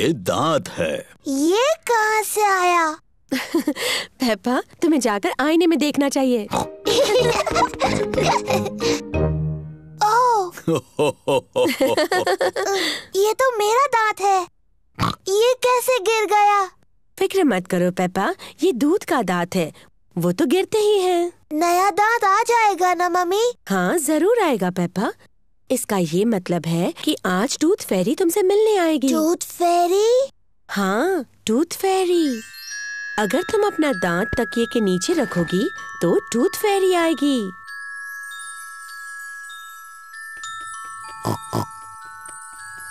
ये दांत है। ये कहाँ से आया? पेप्पा, तुम्हें जाकर आईने में देखना चाहिए। ओह, ये तो मेरा दांत है। ये कैसे गिर गया? फिक्र मत करो पेप्पा, ये दूध का दांत है, वो तो गिरते ही हैं। नया दांत आ जाएगा ना मम्मी? हाँ जरूर आएगा पेप्पा। इसका ये मतलब है कि आज टूथ फेरी तुमसे मिलने आएगी। टूथ फेरी? हाँ, टूथ फेरी। अगर तुम अपना दांत तकिए के नीचे रखोगी तो टूथ फेरी आएगी।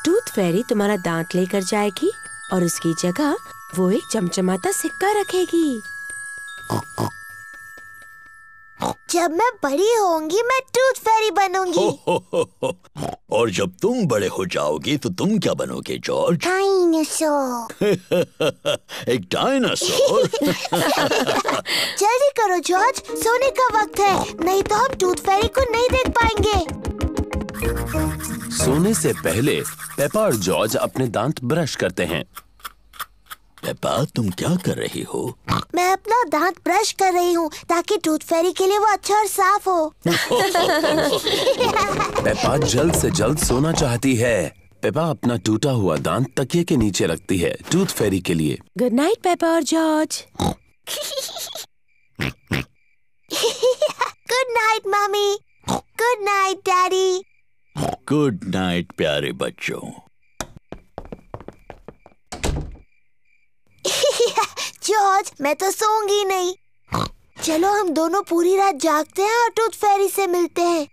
टूथ फेरी तुम्हारा दांत लेकर जाएगी और उसकी जगह वो एक चमचमाता सिक्का रखेगी। जब मैं बड़ी होंगी मैं टूथ फेरी बनूंगी। और जब तुम बड़े हो जाओगी तो तुम क्या बनोगे जॉर्ज? डायनासोर। एक डायनासोर? जल्दी करो जॉर्ज, सोने का वक्त है, नहीं तो हम टूथ फेरी को नहीं देख पाएंगे। सोने से पहले पेप्पा और जॉर्ज अपने दांत ब्रश करते हैं। पेप्पा, तुम क्या कर रही हो? मैं अपना दांत ब्रश कर रही हूँ ताकि टूथ फेरी के लिए वो अच्छा और साफ हो। पेप्पा जल्द से जल्द सोना चाहती है। पेप्पा अपना टूटा हुआ दांत तकिए के नीचे रखती है टूथ फेरी के लिए। गुड नाइट पेप्पा और George. Good night mummy. Good night daddy. Good night प्यारे बच्चों। जॉर्ज, मैं तो सोऊंगी नहीं। चलो हम दोनों पूरी रात जागते हैं और टूथ फेरी से मिलते हैं।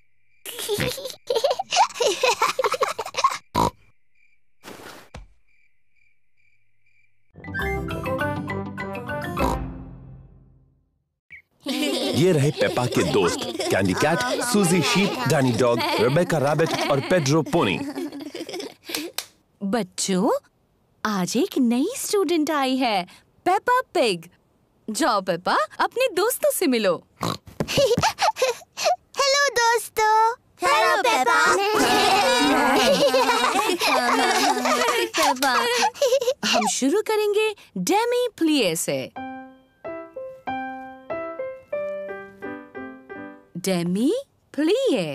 ये रहे पेप्पा के दोस्त Candy Cat, Suzy Sheep, Danny Dog, Rebecca Rabbit और पेड्रो पोनी। बच्चों, आज एक नई स्टूडेंट आई है, पेप्पा पिग। जाओ पेप्पा, अपने दोस्तों से मिलो। हेलो दोस्तों। Hello Peppa. हम शुरू करेंगे डेमी प्लिए से। डेमी प्लिए।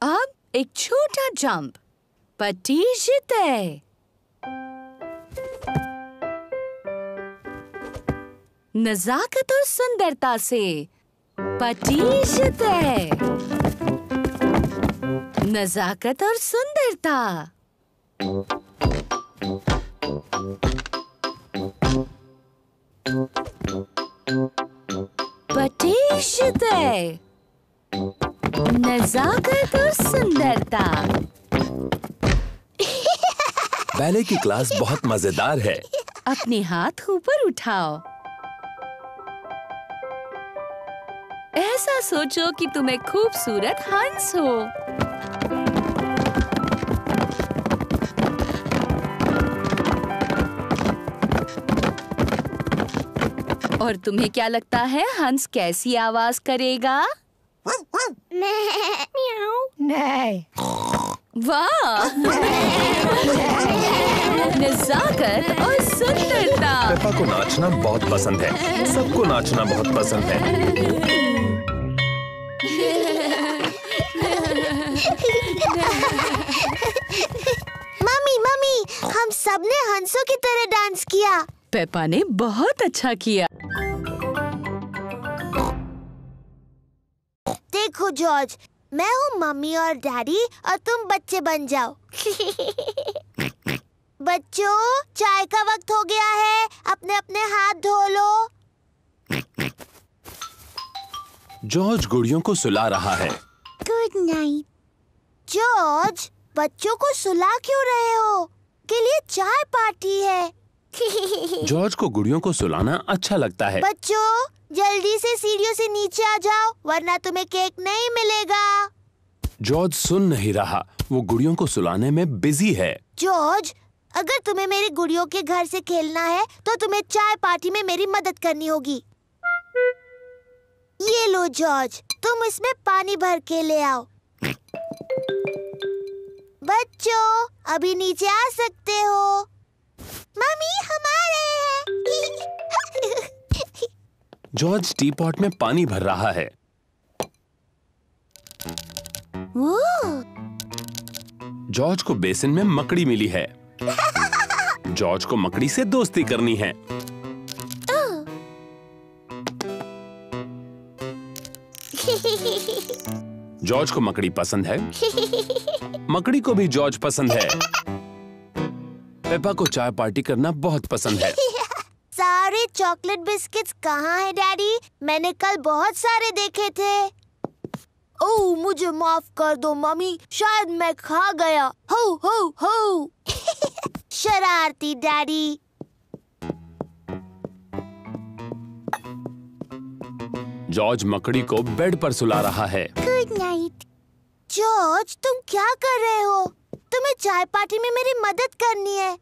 अब एक छोटा जंप। पटीजिते। नजाकत और सुंदरता से। पटीजिते। नजाकत और सुंदरता। पटीजिते। नजाकत और सुंदरता। बैले की क्लास बहुत मजेदार है। अपने हाथ ऊपर उठाओ। ऐसा सोचो कि तुम एक खूबसूरत हंस हो। और तुम्हें क्या लगता है हंस कैसी आवाज करेगा? नहीं। वाह! नजाकत और सुंदरता। पेप्पा को नाचना बहुत पसंद है। सबको नाचना बहुत पसंद है। मम्मी मम्मी, हम सबने हंसों की तरह डांस किया। पेप्पा ने बहुत अच्छा किया। देखो जॉर्ज, मैं हूँ मम्मी और डैडी और तुम बच्चे बन जाओ। बच्चों, चाय का वक्त हो गया है, अपने अपने हाथ धो लो। जॉर्ज गुड़ियों को सुला रहा है। Good night. जॉर्ज, बच्चों को सुला क्यों रहे हो? के लिए चाय पार्टी है। जॉर्ज को गुड़ियों को सुलाना अच्छा लगता है। बच्चों, जल्दी से सीढ़ियों से नीचे आ जाओ, वरना तुम्हें केक नहीं मिलेगा। जॉर्ज सुन नहीं रहा, वो गुड़ियों को सुलाने में बिजी है। जॉर्ज, अगर तुम्हें मेरी गुड़ियों के घर से खेलना है तो तुम्हें चाय पार्टी में मेरी मदद करनी होगी। ये लो जॉर्ज, तुम इसमें पानी भर के ले आओ। बच्चों, अभी नीचे आ सकते हो। मम्मी, हम आ रहे हैं। जॉर्ज टी पॉट में पानी भर रहा है। जॉर्ज को बेसिन में मकड़ी मिली है। जॉर्ज को मकड़ी से दोस्ती करनी है। जॉर्ज को मकड़ी पसंद है। मकड़ी को भी जॉर्ज पसंद है। पेपा को चाय पार्टी करना बहुत पसंद है। सारे चॉकलेट बिस्किट्स कहाँ हैं डैडी? मैंने कल बहुत सारे देखे थे। ओह, मुझे माफ कर दो मम्मी, शायद मैं खा गया। हो हो हो। शरारती डैडी। जॉर्ज मकड़ी को बेड पर सुला रहा है। Good night. जॉर्ज, तुम क्या कर रहे हो? तुम्हें चाय पार्टी में मेरी मदद करनी है।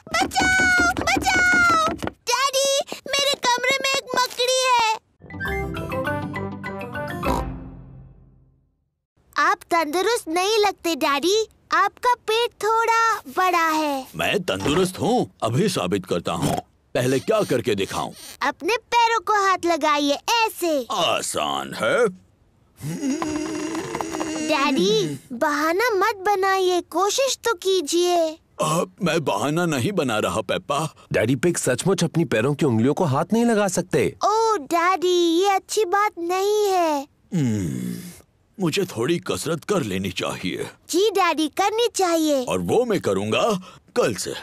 बचाओ, बचाओ! डैडी, मेरे कमरे में एक मकड़ी है। आप तंदुरुस्त नहीं लगते डैडी। आपका पेट थोड़ा बड़ा है। मैं तंदुरुस्त हूँ, अभी साबित करता हूँ। पहले क्या करके दिखाऊं? अपने पैरों को हाथ लगाइए, ऐसे। आसान है। डैडी, बहाना मत बनाइए, कोशिश तो कीजिए। मैं बहाना नहीं बना रहा पेप्पा। डैडी पिग सचमुच अपनी पैरों की उंगलियों को हाथ नहीं लगा सकते। ओह डैडी, ये अच्छी बात नहीं है। मुझे थोड़ी कसरत कर लेनी चाहिए। जी डैडी, करनी चाहिए। और वो मैं करूँगा कल से।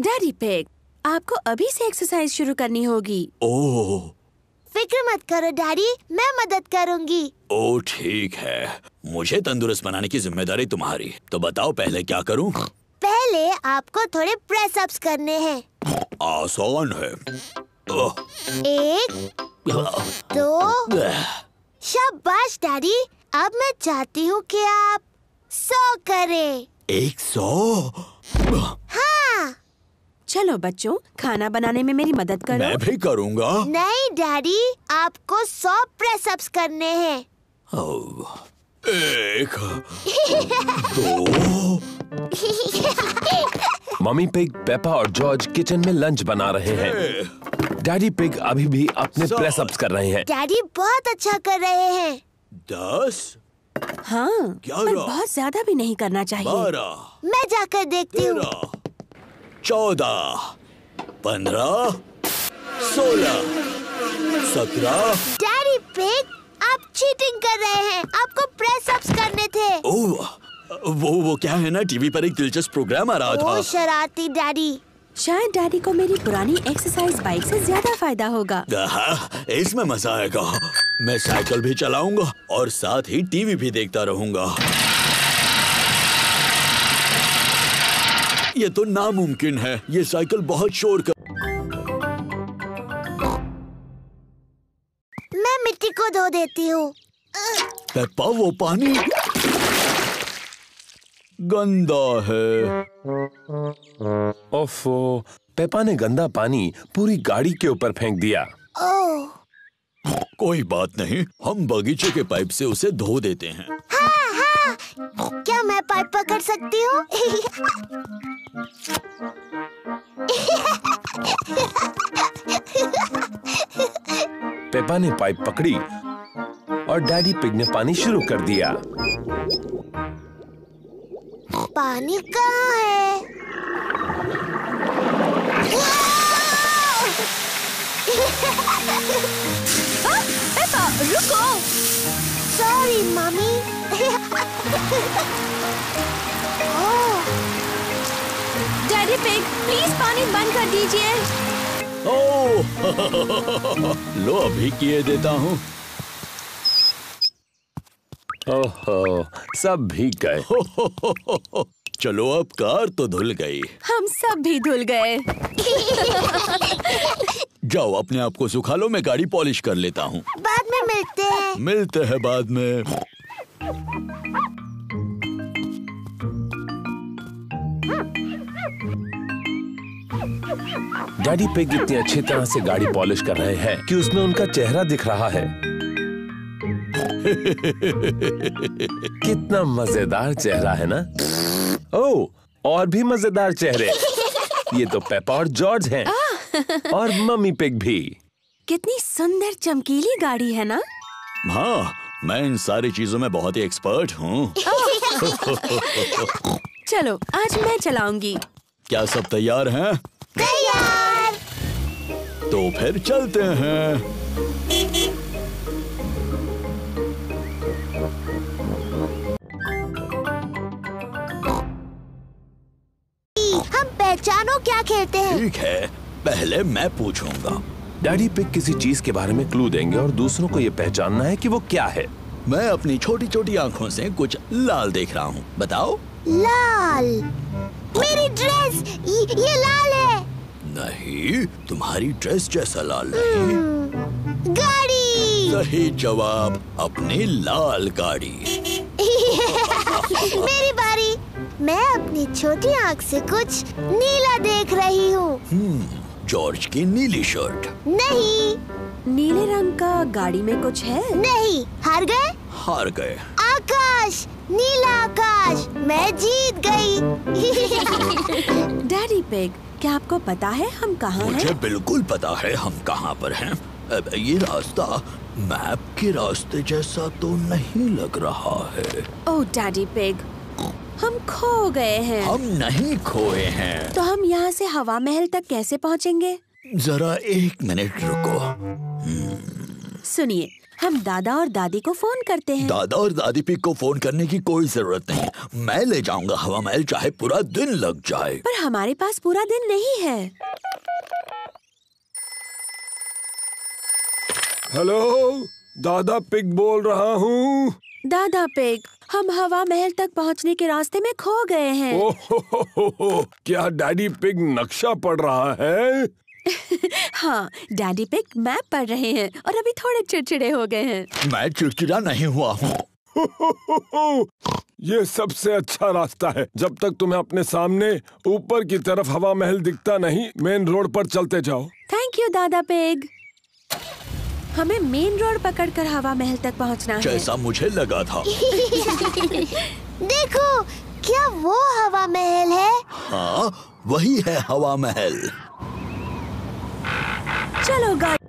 डैडी पिग, आपको अभी से एक्सरसाइज शुरू करनी होगी। ओह, फिक्र मत करो डैडी, मैं मदद करूँगी। ओह ठीक है, मुझे तंदुरुस्त बनाने की जिम्मेदारी तुम्हारी। तो बताओ पहले क्या करूँ? पहले आपको थोड़े प्रेस अप्स करने हैं। आसान है। 1, 2। शाबाश डैडी। अब मैं चाहती हूँ कि आप 100 करें। 100? हाँ। चलो बच्चों, खाना बनाने में मेरी मदद करो। मैं भी करूँगा। नहीं डैडी, आपको 100 प्रेस अप्स करने हैं। 1, 2। मम्मी पिग, पेपा और जॉर्ज किचन में लंच बना रहे हैं। डैडी पिग अभी भी अपने प्रेस अप्स कर रहे हैं। डैडी बहुत अच्छा कर रहे हैं। 10, हाँ, 11, पर बहुत ज्यादा भी नहीं करना चाहिए। 12, मैं जाकर देखती हूँ। 13, 14, 15, 16, 17। डैडी पिग, आप चीटिंग कर रहे हैं। आपको प्रेस अप्स करने थे। ओह, वो क्या है ना, टीवी पर एक दिलचस्प प्रोग्राम आ रहा था। शरारती डैडी। शायद डैडी को मेरी पुरानी एक्सरसाइज बाइक से ज्यादा फायदा होगा। इसमें मजा आएगा। मैं साइकिल भी चलाऊंगा और साथ ही टीवी भी देखता रहूंगा। ये तो नामुमकिन है। ये साइकिल बहुत शोर कर। मैं मिट्टी को धो देती हूँ। पेप्पा, वो पानी गंदा है। ओफो, पेपा ने गंदा पानी पूरी गाड़ी के ऊपर फेंक दिया। ओह। कोई बात नहीं, हम बगीचे के पाइप से उसे धो देते हैं। हाँ हाँ, क्या मैं पाइप पकड़ सकती हूँ? पेपा ने पाइप पकड़ी और डैडी पिग ने पानी शुरू कर दिया। पानी कहाँ है? पेपा, रुको। Sorry mummy. Daddy pig, please पानी बंद कर दीजिए। ओह, लो अभी किए देता हूँ। ओहो, सब भीग गए। चलो अब कार तो धुल गई। हम सब भी धुल गए। जाओ अपने आप को सुखा लो, मैं गाड़ी पॉलिश कर लेता हूँ। बाद में मिलते हैं। मिलते हैं बाद में। डैडी पिग इतनी अच्छी तरह से गाड़ी पॉलिश कर रहे हैं कि उसमें उनका चेहरा दिख रहा है। कितना मजेदार चेहरा है ना? ओह, और भी मजेदार चेहरे। ये तो पेपा और जॉर्ज हैं। और मम्मी पिग भी। कितनी सुंदर चमकीली गाड़ी है ना? हाँ, मैं इन सारी चीजों में बहुत ही एक्सपर्ट हूँ। चलो, आज मैं चलाऊंगी। क्या सब तैयार हैं? तैयार। तो फिर चलते हैं। हम पहचानो क्या खेलते हैं। ठीक है, पहले मैं पूछूंगा। डैडी पिग किसी चीज के बारे में क्लू देंगे और दूसरों को ये पहचानना है कि वो क्या है। मैं अपनी छोटी छोटी आँखों से कुछ लाल देख रहा हूँ, बताओ। लाल। मेरी ड्रेस, ये लाल है। नहीं, तुम्हारी ड्रेस जैसा लाल नहीं। गाड़ी। सही जवाब, अपनी लाल गाड़ी। मेरी बारी। मैं अपनी छोटी आँख से कुछ नीला देख रही हूँ। जॉर्ज की नीली शर्ट। नहीं। नीले रंग का गाड़ी में कुछ है? नहीं। हार गए? हार गए। आकाश, नीला आकाश, मैं जीत गई। डैडी पिग, क्या आपको पता है हम कहाँ मुझे हैं? बिल्कुल पता है हम कहाँ पर हैं। अब ये रास्ता मैप के रास्ते जैसा तो नहीं लग रहा है। ओह डैडी पिग, हम खो गए हैं। हम नहीं खोए हैं। तो हम यहाँ से हवा महल तक कैसे पहुँचेंगे? जरा 1 मिनट रुको। सुनिए, हम दादा और दादी को फोन करते हैं। दादा और दादी पिग को फोन करने की कोई जरूरत नहीं। मैं ले जाऊंगा हवा महल, चाहे पूरा दिन लग जाए। पर हमारे पास पूरा दिन नहीं है। हेलो, दादा पिग बोल रहा हूँ। दादा पिग, हम हवा महल तक पहुँचने के रास्ते में खो गए हैं। ओह, क्या डैडी पिग नक्शा पढ़ रहा है? हाँ, डैडी पिग मैप पढ़ रहे हैं और अभी थोड़े चिड़चिड़े हो गए हैं। मैं चिड़चिड़ा नहीं हुआ हूँ। ये सबसे अच्छा रास्ता है। जब तक तुम्हें अपने सामने ऊपर की तरफ हवा महल दिखता नहीं, मेन रोड पर चलते जाओ। थैंक यू दादा पिग। हमें मेन रोड पकड़कर हवा महल तक पहुंचना है। जैसा मुझे लगा था। देखो, क्या वो हवा महल है? हाँ, वही है हवा महल। चलो गाड़ी।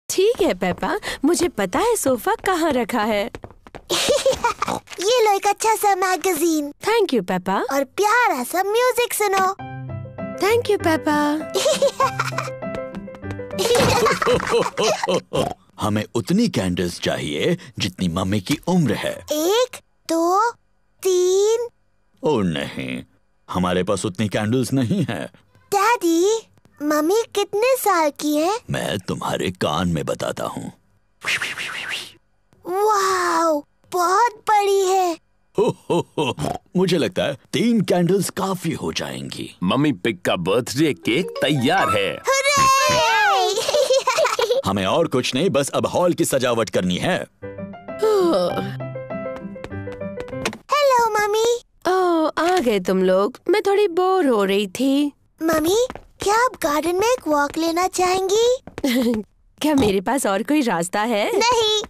ठीक है पेपा, मुझे पता है सोफा कहाँ रखा है। ये लो एक अच्छा सा मैगजीन थैंक यू पेपा। और प्यारा सा म्यूजिक सुनो। Thank you Peppa. हमें उतनी कैंडल्स चाहिए जितनी मम्मी की उम्र है। 1, 2, 3। ओ नहीं, हमारे पास उतनी कैंडल्स नहीं है। डैडी, मम्मी कितने साल की है? मैं तुम्हारे कान में बताता हूँ। वाओ, बहुत बड़ी है। हो, मुझे लगता है 3 कैंडल्स काफी हो जाएंगी। मम्मी पिग का बर्थडे केक तैयार है। हमें और कुछ नहीं, बस अब हॉल की सजावट करनी है। Hello mummy. ओह, आ गए तुम लोग। मैं थोड़ी बोर हो रही थी। मम्मी, क्या आप गार्डन में एक वॉक लेना चाहेंगी? क्या मेरे पास और कोई रास्ता है? नहीं।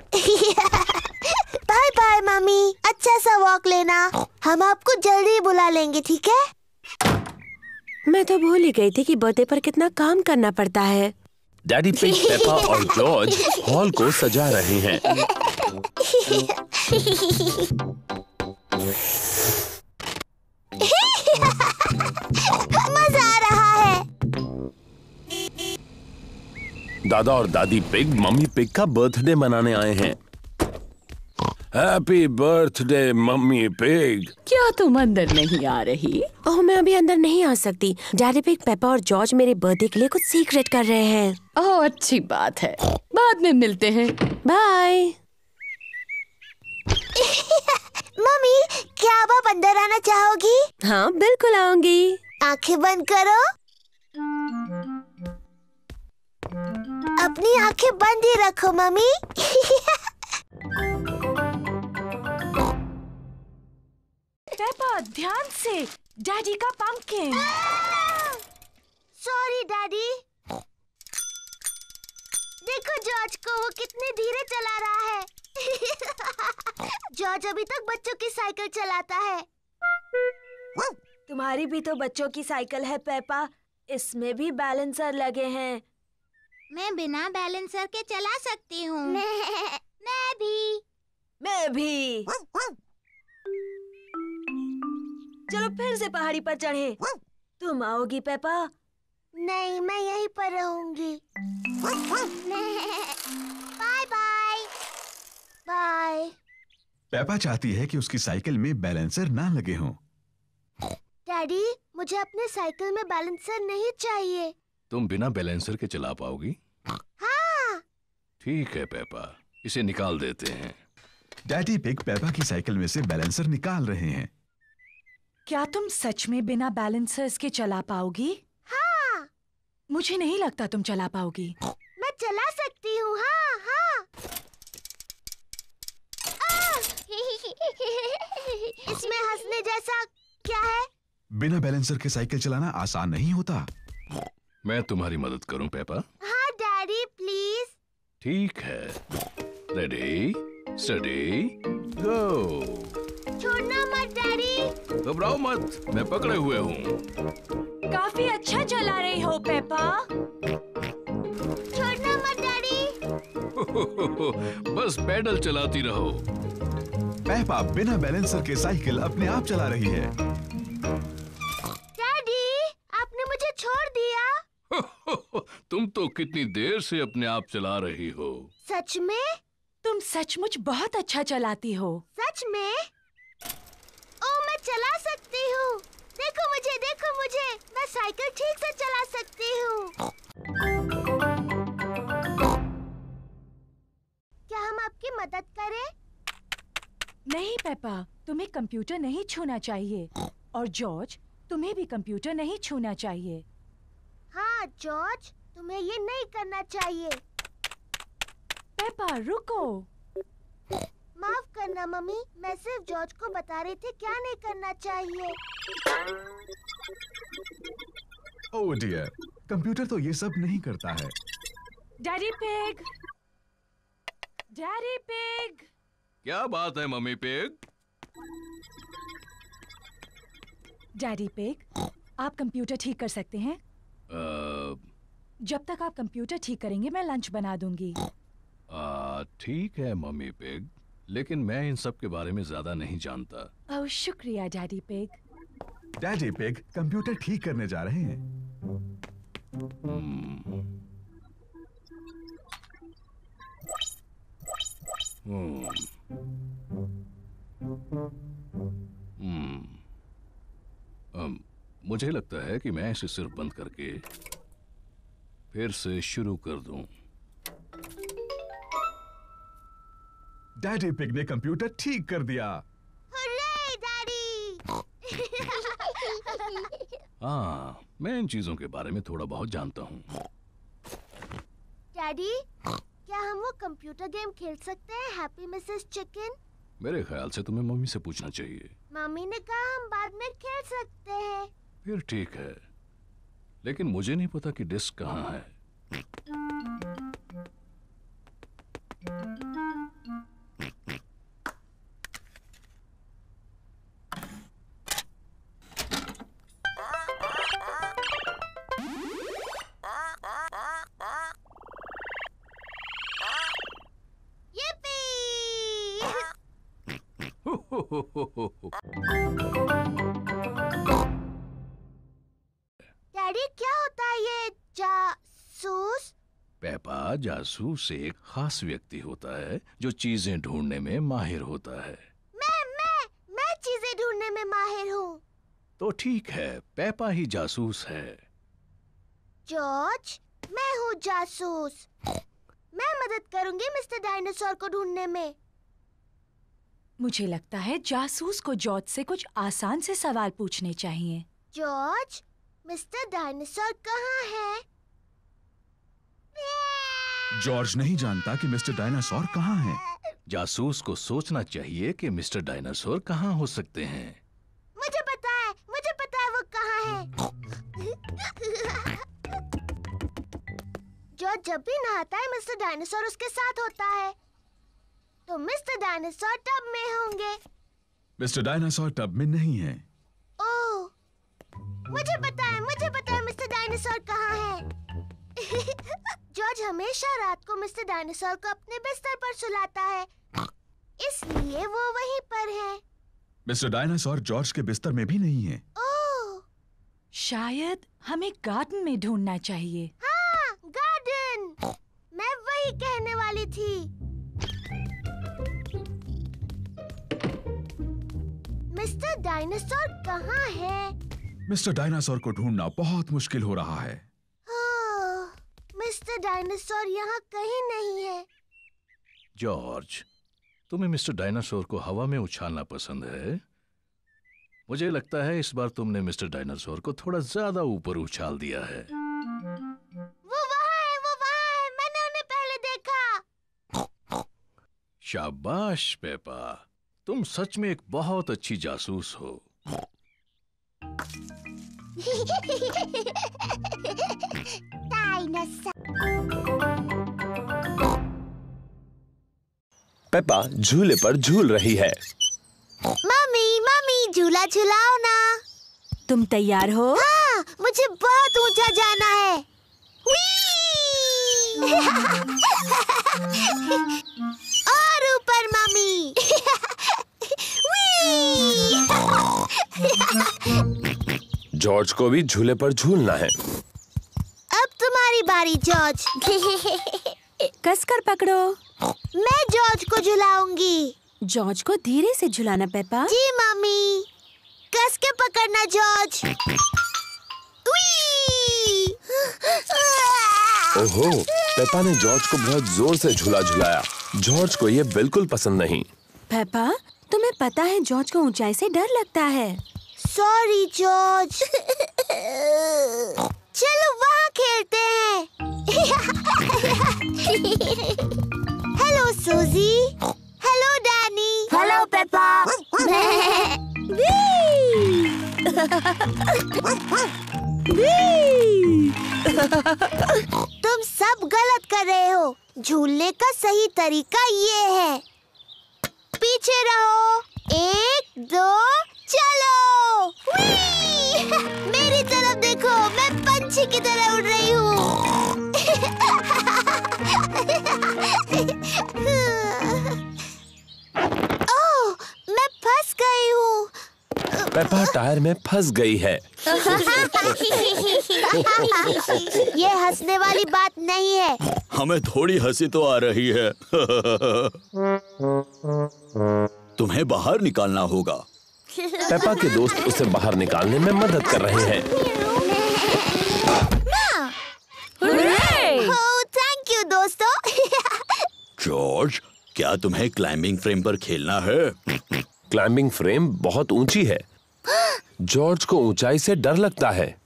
बाय बाय मम्मी, अच्छा सा वॉक लेना। हम आपको जल्दी बुला लेंगे, ठीक है? मैं तो भूल ही गई थी कि बर्थडे पर कितना काम करना पड़ता है। डैडी पिग, पेपा और जॉर्ज हॉल को सजा रहे हैं। मजा आ रहा है। दादा और दादी पिग मम्मी पिग का बर्थडे मनाने आए हैं। Happy birthday mummy pig. क्या तुम अंदर नहीं आ रही? ओह, मैं अभी अंदर नहीं आ सकती। डैडी पिग, पेपा और जॉर्ज मेरे बर्थडे के लिए कुछ सीक्रेट कर रहे हैं। ओह, अच्छी बात है। बाद में मिलते हैं। बाय। मम्मी, क्या आप अंदर आना चाहोगी? हाँ, बिल्कुल आऊंगी। आंखें बंद करो। अपनी आंखें बंद ही रखो मम्मी। पेपा, ध्यान से। डैडी का पंपकिन। Sorry daddy. देखो जॉर्ज को, वो कितने धीरे चला रहा है। जॉर्ज अभी तक बच्चों की साइकिल चलाता है। तुम्हारी भी तो बच्चों की साइकिल है पेपा, इसमें भी बैलेंसर लगे हैं। मैं बिना बैलेंसर के चला सकती हूँ। मैं भी। चलो फिर से पहाड़ी पर चढ़े। तुम आओगी पेपा? नहीं, मैं यहीं पर रहूंगी। Bye bye. बाय। पेपा चाहती है कि उसकी साइकिल में बैलेंसर ना लगे हों। डैडी, मुझे अपने साइकिल में बैलेंसर नहीं चाहिए। तुम बिना बैलेंसर के चला पाओगी? हाँ। ठीक है पेपा, इसे निकाल देते हैं। डैडी पिग पेपा की साइकिल में से बैलेंसर निकाल रहे हैं। क्या तुम सच में बिना बैलेंसर्स के चला पाओगी? हाँ। मुझे नहीं लगता तुम चला पाओगी। मैं चला सकती हूँ। हाँ हाँ। इसमें हंसने जैसा क्या है? बिना बैलेंसर के साइकिल चलाना आसान नहीं होता। मैं तुम्हारी मदद करूं पेपा? हाँ डैडी, प्लीज। ठीक है, रेडी स्टडी गो। छोड़ना मत डैडी। घबराओ मत, मैं पकड़े हुए हूँ। काफी अच्छा चला रही हो पेपा। छोड़ना मत डैडी। बस पैडल चलाती रहो। पेपा बिना बैलेंसर के साइकिल अपने आप चला रही है। डैडी, आपने मुझे छोड़ दिया। तुम तो कितनी देर से अपने आप चला रही हो। सच में? तुम सचमुच बहुत अच्छा चलाती हो। सच में? ओ, मैं चला सकती हूँ। देखो मुझे, मैं साइकिल ठीक से चला सकती हूँ। क्या हम आपकी मदद करें? नहीं पेपा, तुम्हें कंप्यूटर नहीं छूना चाहिए। और जॉर्ज, तुम्हें भी कंप्यूटर नहीं छूना चाहिए। हाँ जॉर्ज, तुम्हें ये नहीं करना चाहिए। पेपा रुको। माफ करना मम्मी, मैं सिर्फ जॉर्ज को बता रही थी क्या नहीं करना चाहिए। ओह डियर, कंप्यूटर तो ये सब नहीं करता है। Daddy pig, daddy pig. क्या बात है मम्मी पिग? डैडी पिग, आप कंप्यूटर ठीक कर सकते हैं? जब तक आप कंप्यूटर ठीक करेंगे मैं लंच बना दूंगी। ठीक है मम्मी पिग, लेकिन मैं इन सब के बारे में ज्यादा नहीं जानता। ओह शुक्रिया daddy pig. Daddy pig computer ठीक करने जा रहे हैं। मुझे लगता है कि मैं इसे सिर्फ बंद करके फिर से शुरू कर दूं। डैडी पिग ने कंप्यूटर ठीक कर दिया। Hurray daddy. हाँ, मैं इन चीजों के बारे में थोड़ा बहुत जानता हूँ। डैडी, क्या हम वो कंप्यूटर गेम खेल सकते हैं, हैप्पी मिसेस चिकन? मेरे ख्याल से तुम्हें मम्मी से पूछना चाहिए। मम्मी ने कहा हम बाद में खेल सकते हैं। फिर ठीक है, लेकिन मुझे नहीं पता कि डिस्क कहाँ है। डैडी, क्या होता है ये जासूस? पेपा, जासूस एक खास व्यक्ति होता है जो चीजें ढूंढने में माहिर होता है। मैं चीजें ढूंढने में माहिर हूँ। तो ठीक है, पेपा ही जासूस है। जॉर्ज, मैं हूँ जासूस। मैं मदद करूंगी मिस्टर डायनासोर को ढूंढने में। मुझे लगता है जासूस को जॉर्ज से कुछ आसान से सवाल पूछने चाहिए। जॉर्ज, मिस्टर डायनासोर कहाँ है? जॉर्ज नहीं जानता कि मिस्टर डायनासोर कहाँ है। जासूस को सोचना चाहिए कि मिस्टर डायनासोर कहाँ हो सकते हैं। मुझे पता हैं। जॉर्ज जब भी नहाता है मिस्टर डायनासोर उसके साथ होता है, तो मिस्टर डायनासोर टब में होंगे। मिस्टर डायनासोर टब में नहीं है। ओह, मुझे पता है मिस्टर डायनासोर कहाँ है। जॉर्ज हमेशा रात को मिस्टर डायनासोर को अपने बिस्तर पर सुलाता है, इसलिए वो वहीं पर है। मिस्टर डायनासोर जॉर्ज के बिस्तर में भी नहीं है। ओह, शायद हमें गार्डन में ढूंढना चाहिए। हाँ, गार्डन। मैं वही कहने वाली थी। मिस्टर डायनासोर कहाँ है? मिस्टर डायनासोर को ढूंढना बहुत मुश्किल हो रहा है। मिस्टर डायनासोर यहाँ कहीं नहीं है। जॉर्ज, तुम्हें मिस्टर डायनासोर को हवा में उछालना पसंद है। मुझे लगता है इस बार तुमने मिस्टर डायनासोर को थोड़ा ज्यादा ऊपर उछाल दिया है। वो वहाँ है, मैंने उन्हें पहले देखा। शाबाश पेपा, तुम सच में एक बहुत अच्छी जासूस हो। पेपा झूले पर झूल रही है। मम्मी झूला झुलाओ ना। तुम तैयार हो? हाँ, मुझे बहुत ऊंचा जाना है। और ऊपर मम्मी। जॉर्ज को भी झूले पर झूलना है। अब तुम्हारी बारी जॉर्ज। कसकर पकड़ो। मैं जॉर्ज को झुलाऊंगी। जॉर्ज को धीरे से झुलाना पेपा। जी मम्मी, कस के पकड़ना जॉर्ज। ओहो, पेपा ने जॉर्ज को बहुत जोर से झुलाया। जॉर्ज को ये बिल्कुल पसंद नहीं। पेपा, तुम्हें पता है जॉर्ज को ऊंचाई से डर लगता है। Sorry George. चलो वहाँ खेलते हैं। हेलो सूजी। Hello Danny. Hello Peppa. तुम सब गलत कर रहे हो। झूलने का सही तरीका ये है। पीछे रहो। 1, 2, चलो। मेरी तरफ देखो, मैं पंछी की तरह उड़ रही हूँ। ओह, मैं फंस गई हूँ। पेपा टायर में फंस गई है। ये हंसने वाली बात नहीं है। हमें थोड़ी हंसी तो आ रही है। तुम्हें बाहर निकालना होगा। पेपा के दोस्त उसे बाहर निकालने में मदद कर रहे हैं। ओह, थैंक यू दोस्तों। जॉर्ज, क्या तुम्हें क्लाइंबिंग फ्रेम पर खेलना है? क्लाइंबिंग फ्रेम बहुत ऊंची है। जॉर्ज को ऊंचाई से डर लगता है।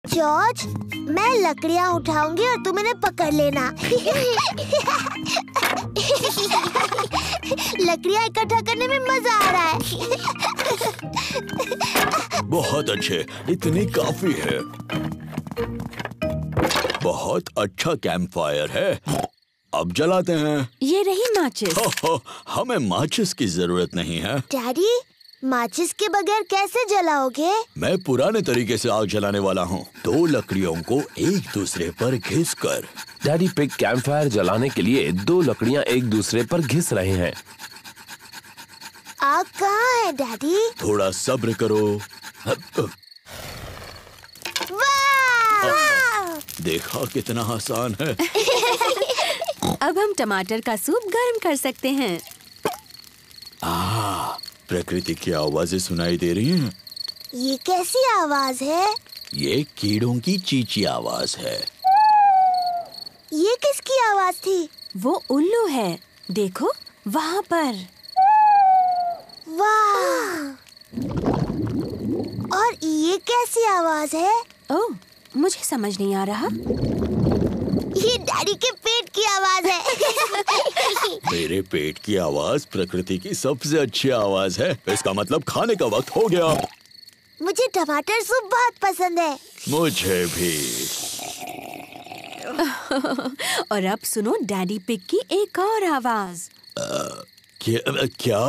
जॉर्ज, मैं लकड़ियाँ उठाऊंगी और तुम इन्हें पकड़ लेना। लकड़ियाँ इकट्ठा करने में मजा आ रहा है। बहुत अच्छे, इतनी काफी है। बहुत अच्छा कैंप फायर है। अब जलाते हैं। ये रही माचिस। हमें माचिस की जरूरत नहीं है। डैडी, माचिस के बगैर कैसे जलाओगे? मैं पुराने तरीके से आग जलाने वाला हूँ। 2 लकड़ियों को एक दूसरे पर घिसकर। डैडी पिग कैंप फायर जलाने के लिए 2 लकड़ियाँ एक दूसरे पर घिस रहे हैं। आग कहाँ है डैडी? थोड़ा सब्र करो। वाह! देखा कितना आसान है। अब हम टमाटर का सूप गर्म कर सकते हैं। प्रकृति की आवाजें सुनाई दे रही हैं। ये कैसी आवाज है? ये कीड़ों की चींची आवाज है। ये किसकी आवाज थी? वो उल्लू है, देखो वहाँ पर। वाह! और ये कैसी आवाज है? ओह, मुझे समझ नहीं आ रहा। ये डैडी के पेट की आवाज है। मेरे पेट की आवाज प्रकृति की सबसे अच्छी आवाज है। इसका मतलब खाने का वक्त हो गया। मुझे टमाटर सूप बहुत पसंद है। मुझे भी। और अब सुनो डैडी पिग की एक और आवाज। क्या?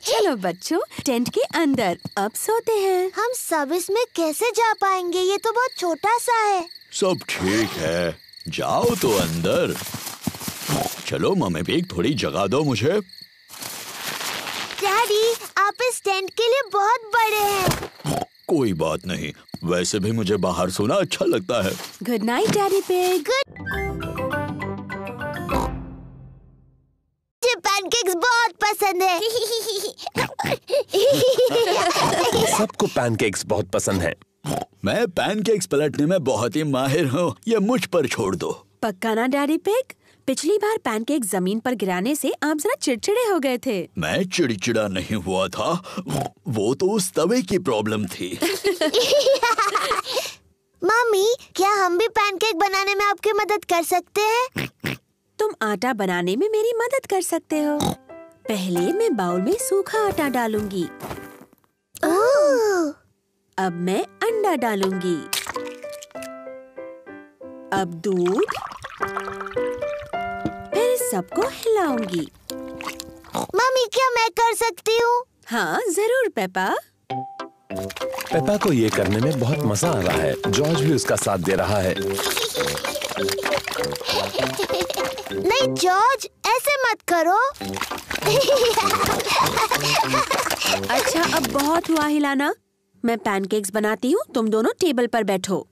चलो बच्चों, टेंट के अंदर अब सोते हैं। हम सब इसमें कैसे जा पाएंगे? ये तो बहुत छोटा सा है। सब ठीक है, जाओ तो अंदर। चलो मम्मी पिग, थोड़ी जगह दो मुझे। डैडी, आप इस टेंट के लिए बहुत बड़े हैं। कोई बात नहीं, वैसे भी मुझे बाहर सोना अच्छा लगता है। Good night daddy pig. मुझे पैनकेक्स बहुत पसंद है। सबको पैनकेक्स बहुत पसंद है। मैं पैनकेक्स पलटने में बहुत ही माहिर हूँ, ये मुझ पर छोड़ दो। पक्का ना डैडी पिग? पिछली बार पैनकेक जमीन पर गिराने से आप जरा चिड़चिड़े हो गए थे। मैं चिड़चिड़ा नहीं हुआ था, वो तो उस तवे की प्रॉब्लम थी। मम्मी, क्या हम भी पैनकेक बनाने में आपकी मदद कर सकते हैं? तुम आटा बनाने में मेरी मदद कर सकते हो। पहले मैं बाउल में सूखा आटा डालूंगी। अब मैं अंडा डालूंगी। अब दूध, फिर सबको हिलाऊंगी। मम्मी, क्या मैं कर सकती हूँ? हाँ जरूर पेपा। पेपा को ये करने में बहुत मजा आ रहा है। जॉर्ज भी उसका साथ दे रहा है। नहीं जॉर्ज, ऐसे मत करो। अच्छा, अब बहुत हुआ हिलाना। मैं पैनकेक्स बनाती हूँ, तुम दोनों टेबल पर बैठो।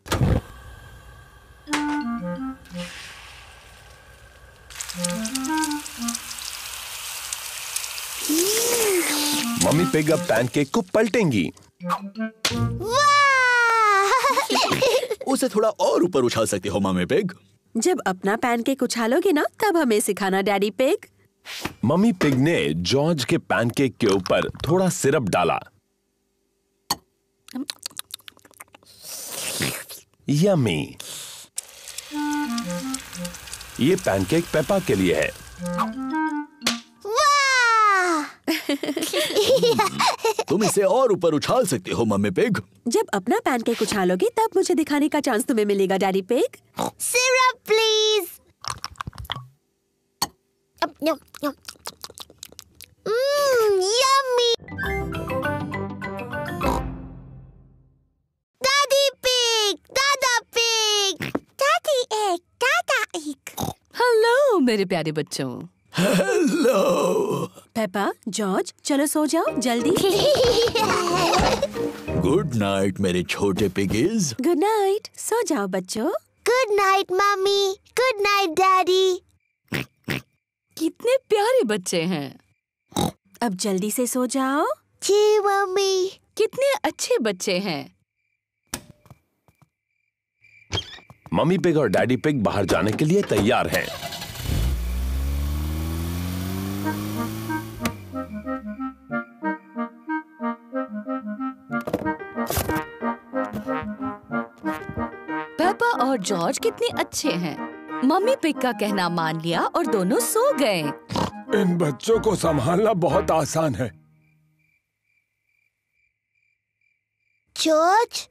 मम्मी पिग अब पैनकेक को पलटेंगी। उसे थोड़ा और ऊपर उछाल सकती हो मम्मी पिग। जब अपना पैनकेक उछालोगे ना, तब हमें सिखाना डैडी पिग। मम्मी पिग ने जॉर्ज के पैनकेक के ऊपर थोड़ा सिरप डाला। यम्मी। ये पैनकेक पेपा के लिए है। तुम इसे और ऊपर उछाल सकती हो मम्मी पिग। जब अपना पैनकेक उछालोगे तब मुझे दिखाने का चांस तुम्हें मिलेगा daddy pig. Syrup please. Yummy. दादी पिग, दादा पिग, दादी एक, दादा एक। हेलो मेरे प्यारे बच्चों। हेलो। पेपा, जॉर्ज, चलो सो जाओ जल्दी। गुड नाइट मेरे छोटे पिगीज। गुड नाइट, सो जाओ बच्चों। Good night mummy, good night daddy. कितने प्यारे बच्चे हैं। अब जल्दी से सो जाओ। जी मम्मी। कितने अच्छे बच्चे हैं। मम्मी पिग और डैडी पिग बाहर जाने के लिए तैयार हैं। पेपा और जॉर्ज कितने अच्छे हैं। मम्मी पिग का कहना मान लिया और दोनों सो गए। इन बच्चों को संभालना बहुत आसान है। जॉर्ज,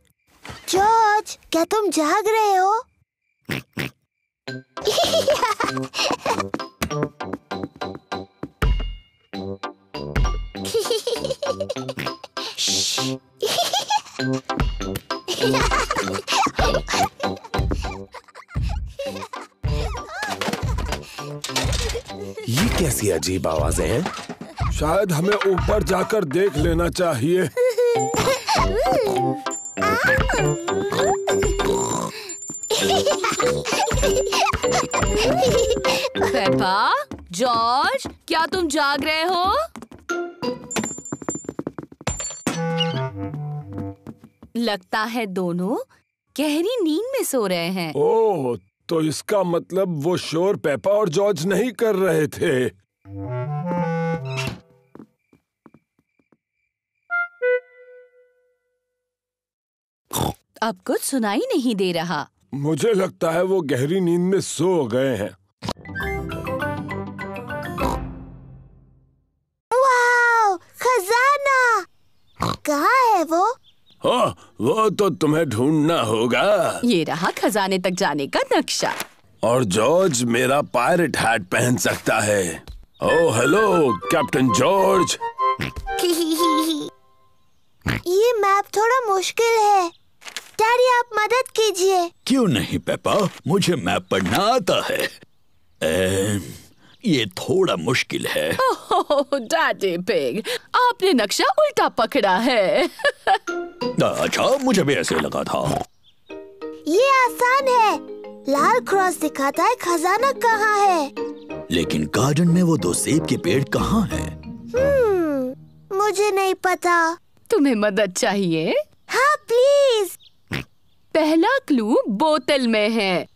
जॉर्ज, क्या तुम जाग रहे हो? ये कैसी अजीब आवाजें हैं? शायद हमें ऊपर जाकर देख लेना चाहिए। पेपा, जॉर्ज, क्या तुम जाग रहे हो? लगता है दोनों गहरी नींद में सो रहे हैं। ओह, तो इसका मतलब वो शोर पेपा और जॉर्ज नहीं कर रहे थे। अब कुछ सुनाई नहीं दे रहा। मुझे लगता है वो गहरी नींद में सो गए हैं। वो तो तुम्हें ढूंढना होगा। ये रहा खजाने तक जाने का नक्शा। और जॉर्ज मेरा पायरेट हैट पहन सकता है। Oh hello captain George. ये मैप थोड़ा मुश्किल है। डैडी आप मदद कीजिए। क्यों नहीं पेपा, मुझे मैप पढ़ना आता है। ये थोड़ा मुश्किल है। ओह डैडी पिग, आपने नक्शा उल्टा पकड़ा है। अच्छा, मुझे भी ऐसे लगा था। ये आसान है। लाल क्रॉस दिखाता है खजाना कहाँ है। लेकिन गार्डन में वो 2 सेब के पेड़ कहाँ हैं? मुझे नहीं पता। तुम्हें मदद चाहिए? हाँ प्लीज। पहला क्लू बोतल में है,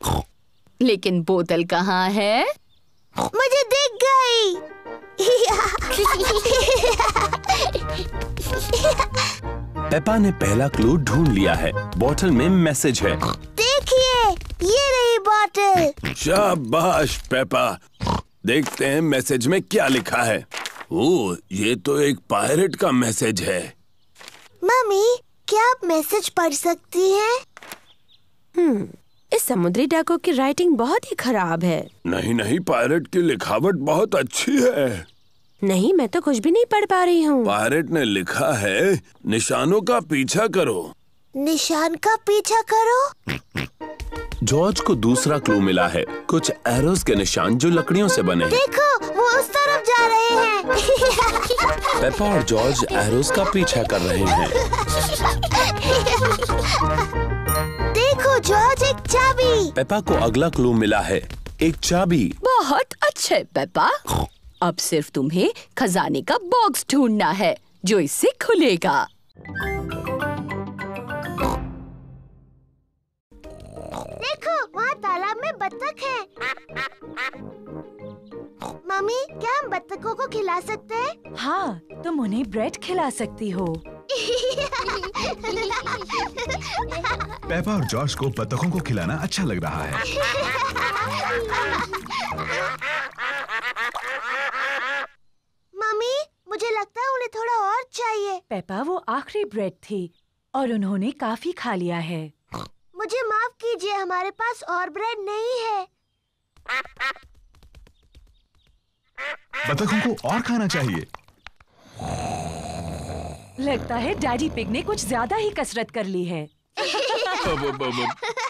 लेकिन बोतल कहाँ है? मुझे दिख गई। पेपा ने पहला क्लू ढूंढ लिया है। बोतल में मैसेज है। देखिए, ये रही बोतल। शाबाश पेपा। देखते हैं मैसेज में क्या लिखा है। ओह, ये तो एक पायरेट का मैसेज है। मम्मी, क्या आप मैसेज पढ़ सकती हैं? इस समुद्री डाकू की राइटिंग बहुत ही खराब है। नहीं, पायरेट की लिखावट बहुत अच्छी है। नहीं, मैं तो कुछ भी नहीं पढ़ पा रही हूँ। पायरेट ने लिखा है, निशानों का पीछा करो। निशान का पीछा करो? जॉर्ज को दूसरा क्लू मिला है, कुछ एरोस के निशान जो लकड़ियों से बने हैं। देखो, वो उस तरफ जा रहे हैं। पेपा और जॉर्ज एरोस का पीछा कर रहे हैं। देखो जॉर्ज, एक चाबी। पेपा को अगला क्लू मिला है, एक चाबी। बहुत अच्छे पेपा। अब सिर्फ तुम्हें खजाने का बॉक्स ढूंढना है जो इससे खुलेगा। देखो, वहाँ तालाब में बत्तख है। मम्मी, क्या हम बत्तखों को खिला सकते हैं? हाँ, तुम उन्हें ब्रेड खिला सकती हो। पेपा और जॉर्ज को बत्तखों को खिलाना अच्छा लग रहा है। मम्मी, मुझे लगता है उन्हें थोड़ा और चाहिए। पेपा, वो आखिरी ब्रेड थी और उन्होंने काफी खा लिया है। मुझे माफ कीजिए, हमारे पास और ब्रेड नहीं है। बत्तखों को और खाना चाहिए। लगता है डैडी पिग ने कुछ ज्यादा ही कसरत कर ली है।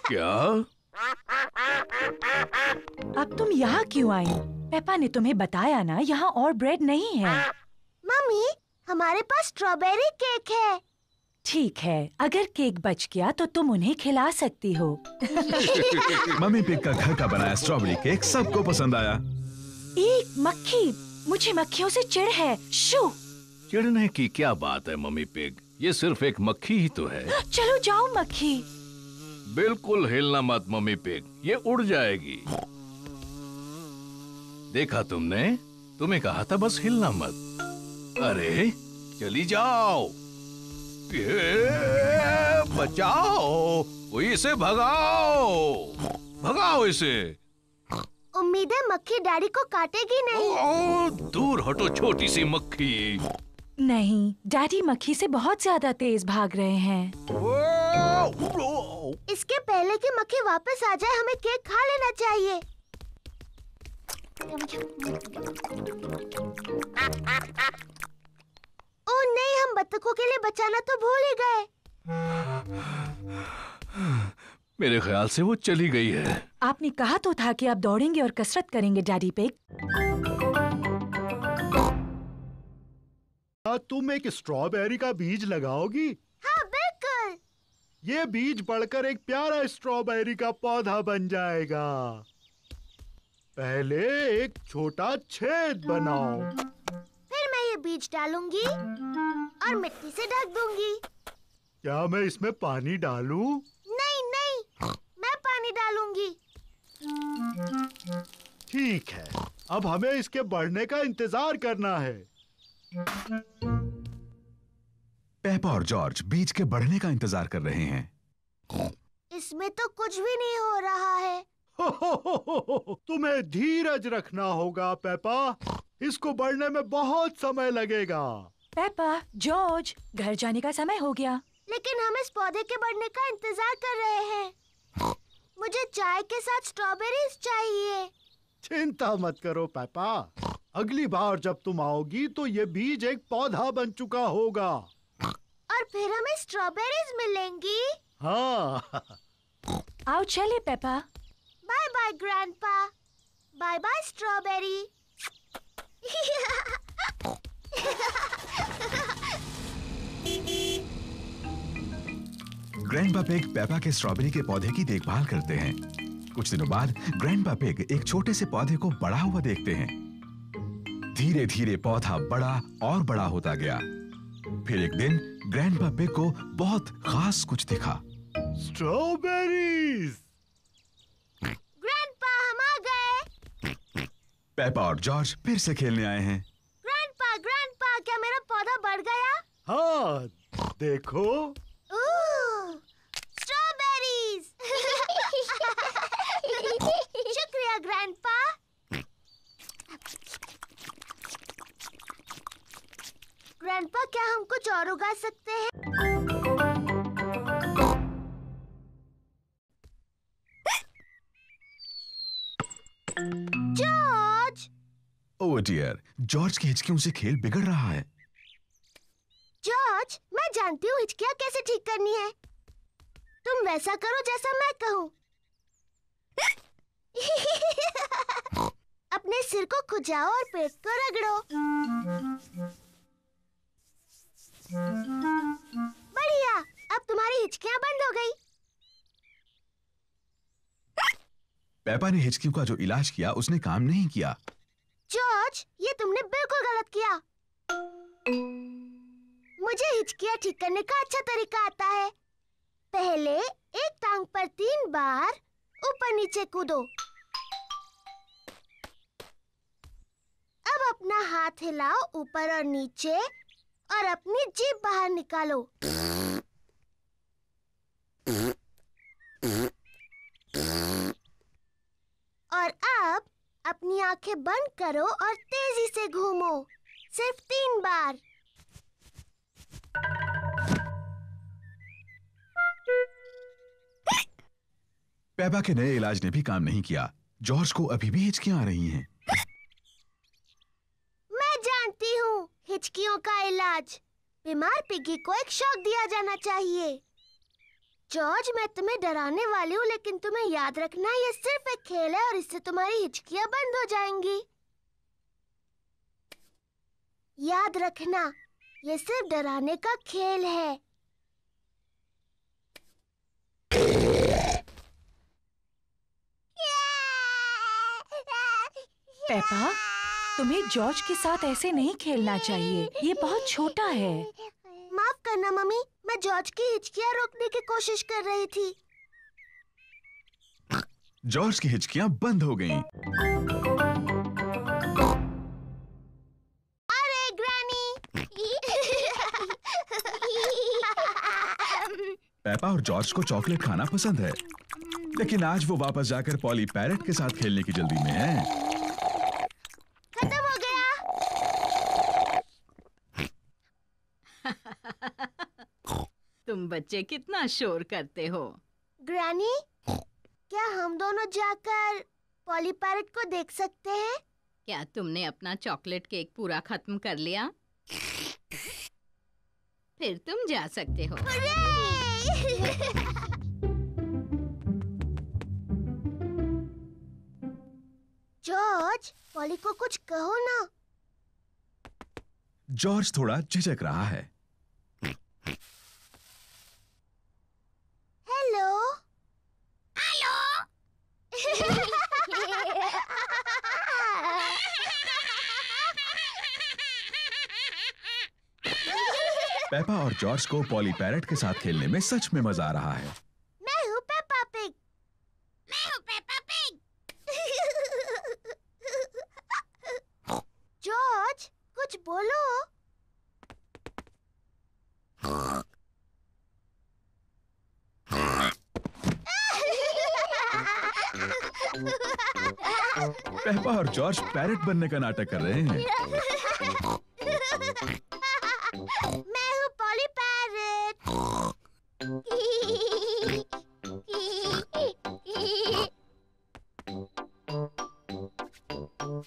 क्या? अब तुम यहाँ क्यों आई? पेपा ने तुम्हें बताया ना, यहाँ और ब्रेड नहीं है। मम्मी, हमारे पास स्ट्रॉबेरी केक है। ठीक है, अगर केक बच गया तो तुम उन्हें खिला सकती हो। मम्मी पिग का घर का बनाया स्ट्रॉबेरी केक सबको पसंद आया। एक मक्खी, मुझे मक्खियों से चिढ़ है। शू! चिढ़ने की क्या बात है मम्मी पिग, ये सिर्फ एक मक्खी ही तो है। चलो जाओ मक्खी। बिल्कुल हिलना मत मम्मी पिग, ये उड़ जाएगी। देखा तुमने, तुम्हें कहा था बस हिलना मत। अरे चली जाओ। बचाओ, इसे भगाओ, भगाओ इसे। उम्मीद है मक्खी डैडी को काटेगी नहीं। दूर हटो छोटी सी मक्खी। नहीं, डैडी मक्खी से बहुत ज्यादा तेज भाग रहे हैं। इसके पहले कि मक्खी वापस आ जाए, हमें केक खा लेना चाहिए। ओह नहीं, हम बत्तखों के लिए बचाना तो भूल ही गए। मेरे ख्याल से वो चली गई है। आपने कहा तो था कि आप दौड़ेंगे और कसरत करेंगे डैडी पिग। तुम एक स्ट्रॉबेरी का बीज लगाओगी? हाँ बिल्कुल। ये बीज बढ़कर एक प्यारा स्ट्रॉबेरी का पौधा बन जाएगा। पहले एक छोटा छेद बनाओ। फिर मैं ये बीज डालूंगी और मिट्टी से ढक दूंगी। क्या मैं इसमें पानी डालूं? नहीं नहीं, मैं पानी डालूंगी। ठीक है, अब हमें इसके बढ़ने का इंतजार करना है। पेपा और जॉर्ज बीज के बढ़ने का इंतजार कर रहे हैं। इसमें तो कुछ भी नहीं हो रहा है। तुम्हें धीरज रखना होगा पेपा, इसको बढ़ने में बहुत समय लगेगा। पेपा, जॉर्ज, घर जाने का समय हो गया। लेकिन हम इस पौधे के बढ़ने का इंतजार कर रहे हैं। मुझे चाय के साथ स्ट्रॉबेरीज चाहिए। चिंता मत करो पेपा, अगली बार जब तुम आओगी तो ये बीज एक पौधा बन चुका होगा और फिर हमें स्ट्रॉबेरीज मिलेंगी। हाँ। आओ चले Peppa. Bye bye grandpa. Bye bye strawberry. Grandpa Pig Peppa के स्ट्रॉबेरी के पौधे की देखभाल करते हैं। कुछ दिनों बाद ग्रैंडपा पिग एक छोटे से पौधे को बड़ा हुआ देखते हैं। धीरे धीरे पौधा बड़ा और बड़ा होता गया। फिर एक दिन ग्रैंडपा पिग को बहुत खास कुछ दिखा। स्ट्रॉबेरीज। ग्रैंडपा हम आ गए। पेपा और जॉर्ज फिर से खेलने आए हैं। ग्रैंडपा क्या मेरा पौधा बढ़ गया? हाँ, देखो। स्ट्रॉबेरीज। शुक्रिया ग्रैंडपा। ग्रैंडपा क्या हम कुछ और उगा सकते हैं? जॉर्ज। ओह डियर, जॉर्ज की हिचकियों से खेल बिगड़ रहा है। जॉर्ज, मैं जानती हूँ हिचकियाँ कैसे ठीक करनी है। तुम वैसा करो जैसा मैं कहूँ। अपने सिर को खुजाओ और पेट को रगड़ो। बढ़िया, अब तुम्हारी हिचकियाँ बंद हो गई। पेपा ने हिचकियों का जो इलाज किया उसने काम नहीं किया। जॉर्ज, ये तुमने बिल्कुल गलत किया। मुझे हिचकियाँ ठीक करने का अच्छा तरीका आता है। पहले एक टांग पर 3 बार ऊपर नीचे कूदो। अब अपना हाथ हिलाओ ऊपर और नीचे और अपनी जीभ बाहर निकालो। और अब अपनी आंखें बंद करो और तेजी से घूमो। सिर्फ 3 बार। पेपा के नए इलाज ने भी काम नहीं किया। जॉर्ज को अभी भी हिचकियां आ रही हैं। मैं जानती हूँ हिचकियों का इलाज। बीमार पिगी को एक शॉक दिया जाना चाहिए। जॉर्ज, मैं तुम्हें डराने वाली हूँ, लेकिन तुम्हें याद रखना ये सिर्फ एक खेल है और इससे तुम्हारी हिचकियाँ बंद हो जाएंगी। याद रखना, ये सिर्फ डराने का खेल है। पेपा, तुम्हें जॉर्ज के साथ ऐसे नहीं खेलना चाहिए। ये बहुत छोटा है। माफ करना मम्मी, मैं जॉर्ज की हिचकियाँ रोकने की कोशिश कर रही थी। जॉर्ज की हिचकियां बंद हो गईं। अरे ग्रैनी। पेपा और जॉर्ज को चॉकलेट खाना पसंद है, लेकिन आज वो वापस जाकर पॉली पैरेट के साथ खेलने की जल्दी में है। खत्म हो गया। तुम बच्चे कितना शोर करते हो। ग्रैनी, क्या हम दोनों जाकर पॉली पैरेट को देख सकते हैं? क्या तुमने अपना चॉकलेट केक पूरा खत्म कर लिया? फिर तुम जा सकते हो। जॉर्ज, पॉली को कुछ कहो ना। जॉर्ज थोड़ा झिझक रहा है। हेलो। हेलो। पेपा और जॉर्ज को पॉली पैरेट के साथ खेलने में सच में मजा आ रहा है। मैं हूँ पेपा पिग। मैं हूँ पेपा पिग। जॉर्ज, कुछ बोलो। पेपा और जॉर्ज पैरेट बनने का नाटक कर रहे हैं। मैं हूँ poly parrot.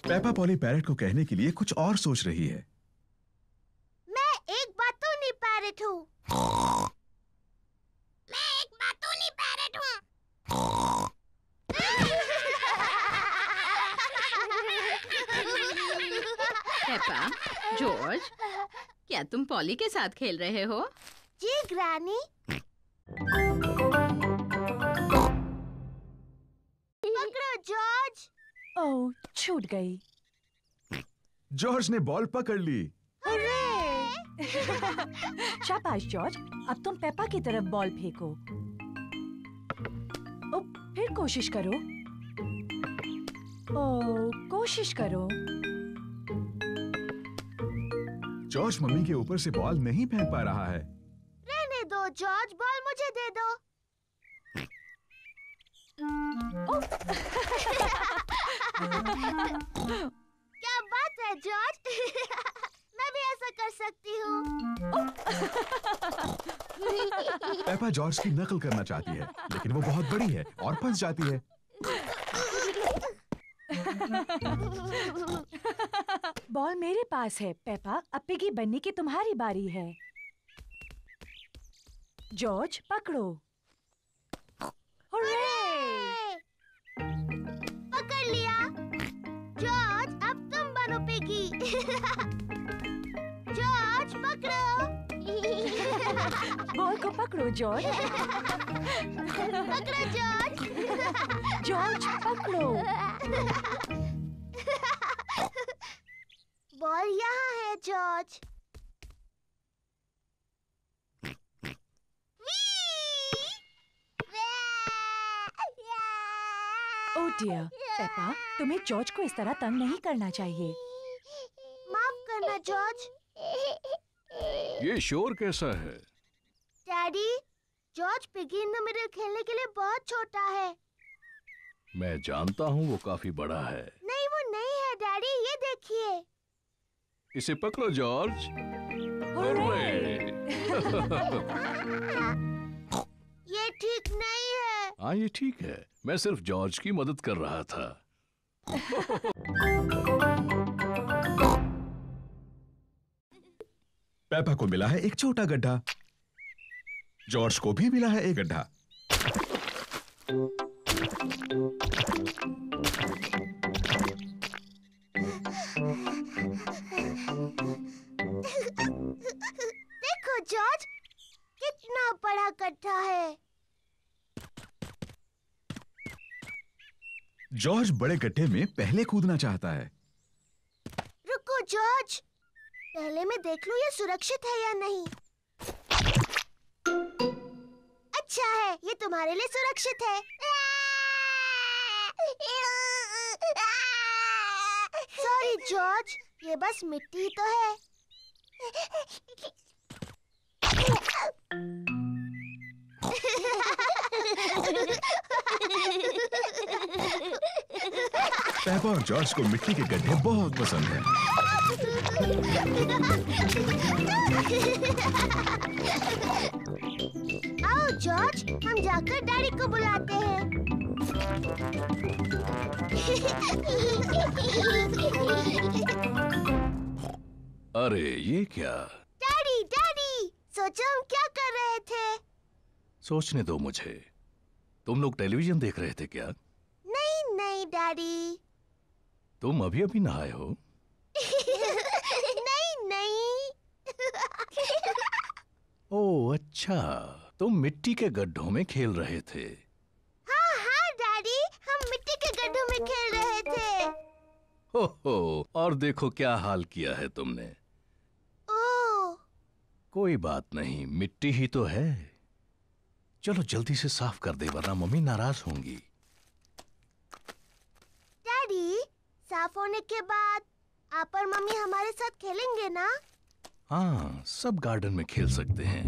Peppa poly parrot को कहने के लिए कुछ और सोच रही है। मैं एक बातूनी पैरेट हूँ। मैं एक बातूनी पैरेट हूँ। पेपा, जॉर्ज, क्या तुम पॉली के साथ खेल रहे हो? जी ग्रैनी। पकड़ो जॉर्ज। ओह, छूट गई। जॉर्ज ने बॉल पकड़ ली। शाबाश जॉर्ज, अब तुम पेपा की तरफ बॉल फेंको। ओ, फिर कोशिश करो। ओ, कोशिश करो। जॉर्ज मम्मी के ऊपर से बॉल नहीं फेंक पा रहा है। रहने दो जॉर्ज, बॉल मुझे दे दो। क्या बात है जॉर्ज। मैं भी ऐसा कर सकती हूँ। पेपा जॉर्ज की नकल करना चाहती है, लेकिन वो बहुत बड़ी है और फंस जाती है। बॉल मेरे पास है पेपा, अब पिगी बनने की तुम्हारी बारी है। जॉर्ज पकड़ो। पकड़ लिया। जॉर्ज अब तुम बनो पिगी। जॉर्ज पकड़ो। बॉल को पकड़ो जॉर्ज। पकड़ो जॉर्ज। जॉर्ज पकड़ो। बॉल यहाँ है जॉर्ज। ओह डियर, पेपा, तुम्हें जॉर्ज को इस तरह तंग नहीं करना चाहिए। माफ करना जॉर्ज। ये शोर कैसा है? Daddy, George piggy in the middle खेलने के लिए बहुत छोटा है। मैं जानता हूँ वो काफी बड़ा है। नहीं वो नहीं है डैडी, ये देखिए। इसे पकड़ो जॉर्ज। ये ठीक नहीं है। हाँ ये ठीक है, मैं सिर्फ जॉर्ज की मदद कर रहा था। पेपा को मिला है एक छोटा गड्ढा। जॉर्ज को भी मिला है एक गड्ढा। देखो जॉर्ज, कितना बड़ा गड्ढा है। जॉर्ज बड़े गड्ढे में पहले कूदना चाहता है। रुको जॉर्ज, पहले मैं देख लूं ये सुरक्षित है या नहीं। अच्छा है, ये तुम्हारे लिए सुरक्षित है। सॉरी जॉर्ज, ये बस मिट्टी ही तो है। पेपा और जॉर्ज को मिट्टी के गड्ढे बहुत पसंद हैं। आओ जॉर्ज, हम जाकर डैडी को बुलाते हैं। अरे ये क्या? डैडी डैडी, सोचो हम क्या कर रहे थे। सोचने दो मुझे। तुम लोग टेलीविजन देख रहे थे क्या? नहीं नहीं डैडी। तुम अभी अभी नहाए हो? नहीं नहीं। ओह अच्छा, तुम मिट्टी के गड्ढों में खेल रहे थे। हाँ हाँ डैडी, हम मिट्टी के गड्ढों में खेल रहे थे। हो, और देखो क्या हाल किया है तुमने। ओह। कोई बात नहीं, मिट्टी ही तो है। चलो जल्दी से साफ कर दे वरना मम्मी नाराज होंगी। डैडी, साफ होने के बाद आप और मम्मी हमारे साथ खेलेंगे ना? हाँ, सब गार्डन में खेल सकते हैं।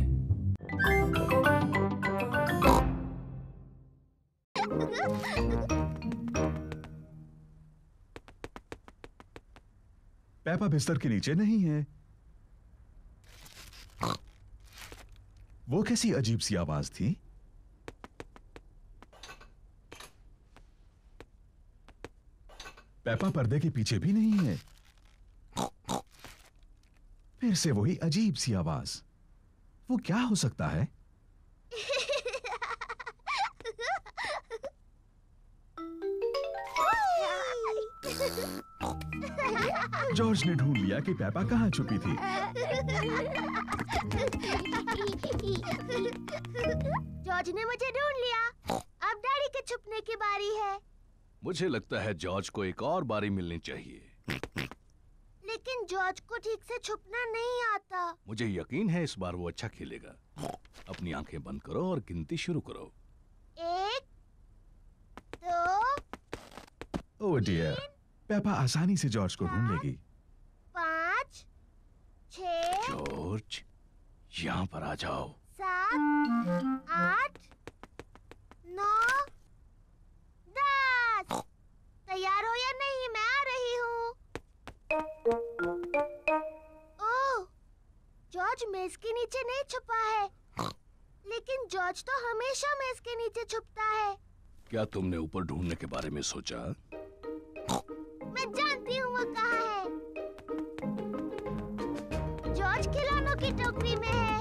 पेपा बिस्तर के नीचे नहीं है। वो कैसी अजीब सी आवाज थी? पेपा पर्दे के पीछे भी नहीं है। फिर से वही अजीब सी आवाज। वो क्या हो सकता है? जॉर्ज ने ढूंढ लिया कि पेपा कहाँ छुपी थी। जॉर्ज ने मुझे ढूंढ लिया। अब डैडी के छुपने की बारी है। मुझे लगता है जॉर्ज को एक और बारी मिलनी चाहिए। लेकिन जॉर्ज को ठीक से छुपना नहीं आता। मुझे यकीन है इस बार वो अच्छा खेलेगा। अपनी आंखें बंद करो और गिनती शुरू करो। 1, 2, ओह डियर, पेपा आसानी से जॉर्ज को ढूंढ लेगी। 5, 6, जॉर्ज, यहाँ पर आ जाओ। 7, 8, 9, 10। तैयार हो या नहीं? मैं आ रही हूँ। ओह, जॉर्ज मेज के नीचे नहीं छुपा है। लेकिन जॉर्ज तो हमेशा मेज के नीचे छुपता है। क्या तुमने ऊपर ढूंढने के बारे में सोचा? मैं जानती हूँ वो कहाँ है। जॉर्ज खिलौनों की टोकरी में है।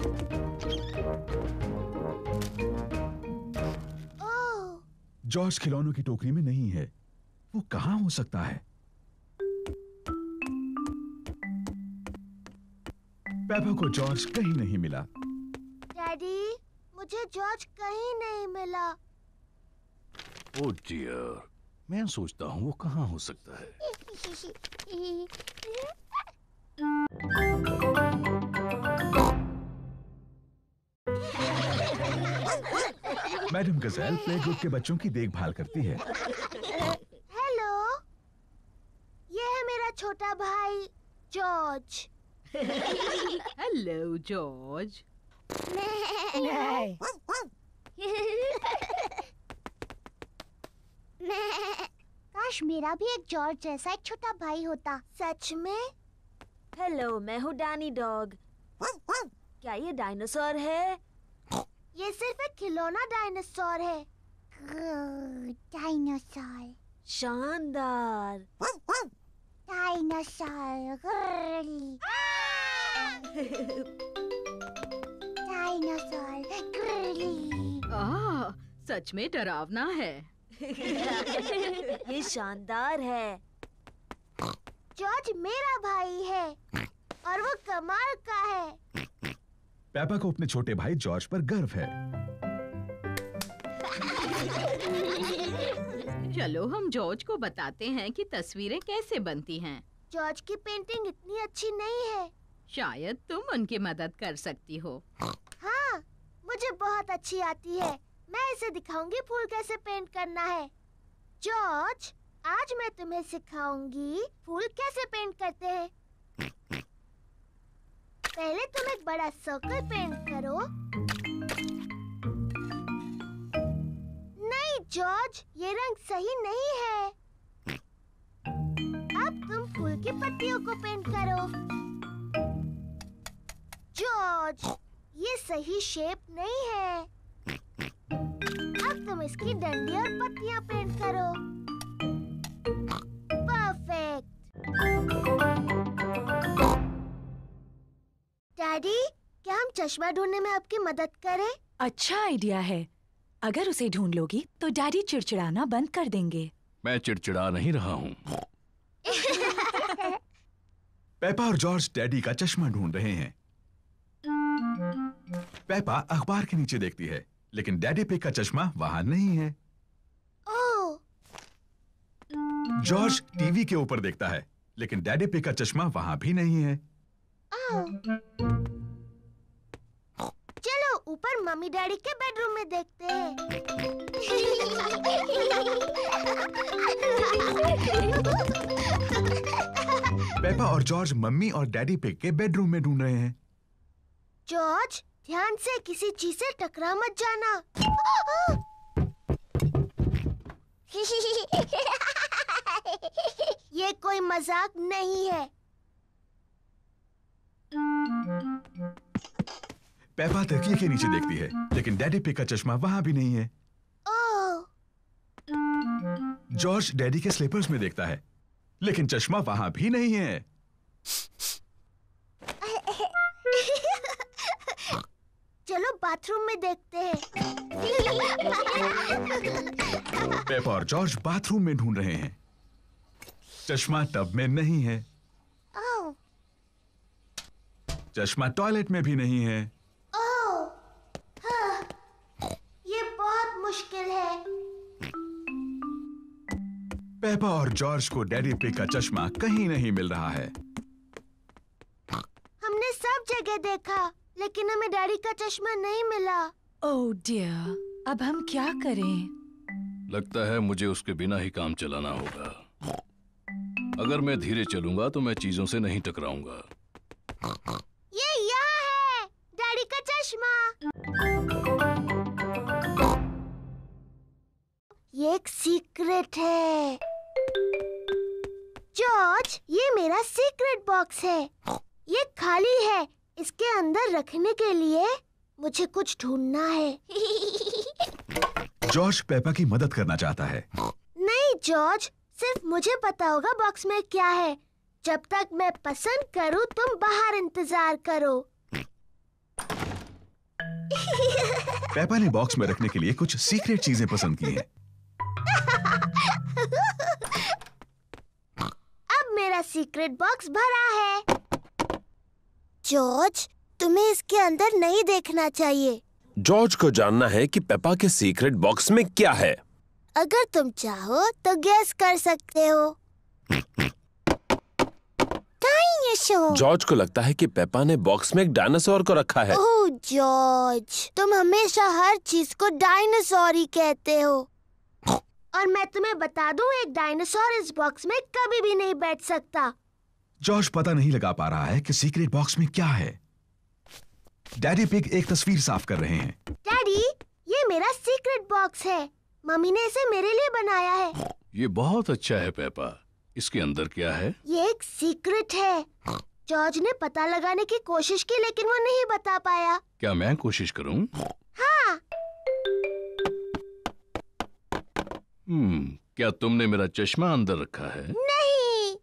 ओह, जॉर्ज खिलौनों की टोकरी में नहीं है। वो कहाँ हो सकता है? पेपा को जॉर्ज कहीं नहीं मिला। डैडी, मुझे जॉर्ज कहीं नहीं मिला। ओह डियर, मैं सोचता हूँ वो कहाँ हो सकता है। मैडम गज़ेल प्ले ग्रुप के बच्चों की देखभाल करती है। हेलो, ये है मेरा छोटा भाई जॉर्ज। Hello George. काश मेरा भी एक जॉर्ज जैसा एक छोटा भाई होता। सच में? हेलो, मैं हूँ डैनी डॉग। क्या ये डायनासोर है? ये सिर्फ एक खिलौना डायनासोर है। डायनासोर। शानदार। डायनासोर। आह, सच में डरावना है। ये शानदार है। जॉर्ज मेरा भाई है और वो कमाल का है। पेपा को अपने छोटे भाई जॉर्ज पर गर्व है। चलो हम जॉर्ज को बताते हैं कि तस्वीरें कैसे बनती हैं। जॉर्ज की पेंटिंग इतनी अच्छी नहीं है। शायद तुम उनकी मदद कर सकती हो। हाँ, मुझे बहुत अच्छी आती है। मैं इसे दिखाऊंगी फूल कैसे पेंट करना है। जॉर्ज, आज मैं तुम्हें सिखाऊंगी फूल कैसे पेंट करते हैं। पहले तुम एक बड़ा सर्कल पेंट करो। नहीं जॉर्ज, ये रंग सही नहीं है। अब तुम फूल की पत्तियों को पेंट करो। जॉर्ज, ये सही शेप नहीं है। अब तुम इसकी डंडी और पत्तियां पेंट करो। परफेक्ट। डैडी, क्या हम चश्मा ढूंढने में आपकी मदद करें? अच्छा आइडिया है। अगर उसे ढूंढ लोगी तो डैडी चिड़चिड़ाना बंद कर देंगे। मैं चिड़चिड़ा नहीं रहा हूँ। पेपा और जॉर्ज डैडी का चश्मा ढूंढ रहे हैं। पेपा अखबार के नीचे देखती है, लेकिन डैडी पिग का चश्मा वहां नहीं है। ओह, जॉर्ज टीवी के ऊपर देखता है, लेकिन डैडी पिग का चश्मा वहां भी नहीं है। चलो ऊपर मम्मी डैडी के बेडरूम में देखते हैं। पेपा और जॉर्ज मम्मी और डैडी पिग के बेडरूम में ढूंढ रहे हैं। जॉर्ज, ध्यान से किसी चीज से टकरा मत जाना। ये कोई मजाक नहीं है। पेपा तकिए के नीचे देखती है, लेकिन डैडी पिग का चश्मा वहां भी नहीं है। ओह, जॉर्ज डैडी के स्लीपर्स में देखता है, लेकिन चश्मा वहां भी नहीं है। चलो बाथरूम में देखते हैं। पेपा और जॉर्ज बाथरूम में ढूंढ रहे हैं। चश्मा टब में नहीं है। ओह, चश्मा टॉयलेट में भी नहीं है। ओह, हाँ, ये बहुत मुश्किल है। पेपा और जॉर्ज को डैडी पिग का चश्मा कहीं नहीं मिल रहा है। हमने सब जगह देखा, लेकिन हमें डैडी का चश्मा नहीं मिला। ओह डियर, अब हम क्या करें? लगता है मुझे उसके बिना ही काम चलाना होगा। अगर मैं धीरे चलूंगा तो मैं चीजों से नहीं टकराऊंगा। ये यहाँ है, डैडी का चश्मा। ये एक सीक्रेट है। जॉर्ज, ये मेरा सीक्रेट बॉक्स है। ये खाली है। इसके अंदर रखने के लिए मुझे कुछ ढूंढना है। जॉर्ज पेपा की मदद करना चाहता है। नहीं जॉर्ज, सिर्फ मुझे पता होगा बॉक्स में क्या है। जब तक मैं पसंद करूं, तुम बाहर इंतजार करो। पेपा ने बॉक्स में रखने के लिए कुछ सीक्रेट चीजें पसंद की हैं। अब मेरा सीक्रेट बॉक्स भरा है। जॉर्ज, तुम्हें इसके अंदर नहीं देखना चाहिए। जॉर्ज को जानना है कि पेपा के सीक्रेट बॉक्स में क्या है। अगर तुम चाहो तो गैस कर सकते हो। जॉर्ज को लगता है कि पेपा ने बॉक्स में एक डायनासोर को रखा है। ओह जॉर्ज, तुम हमेशा हर चीज को डायनासोर ही कहते हो। और मैं तुम्हें बता दूं, एक डायनासोर इस बॉक्स में कभी भी नहीं बैठ सकता। जॉर्ज पता नहीं लगा पा रहा है कि सीक्रेट बॉक्स में क्या है। डैडी पिग एक तस्वीर साफ कर रहे हैं। डैडी, ये मेरा सीक्रेट बॉक्स है। मम्मी ने इसे मेरे लिए बनाया है। ये बहुत अच्छा है पेपा। इसके अंदर क्या है? ये एक सीक्रेट है। जॉर्ज ने पता लगाने की कोशिश की, लेकिन वो नहीं बता पाया। क्या मैं कोशिश करूं? हाँ। क्या तुमने मेरा चश्मा अंदर रखा है? नहीं।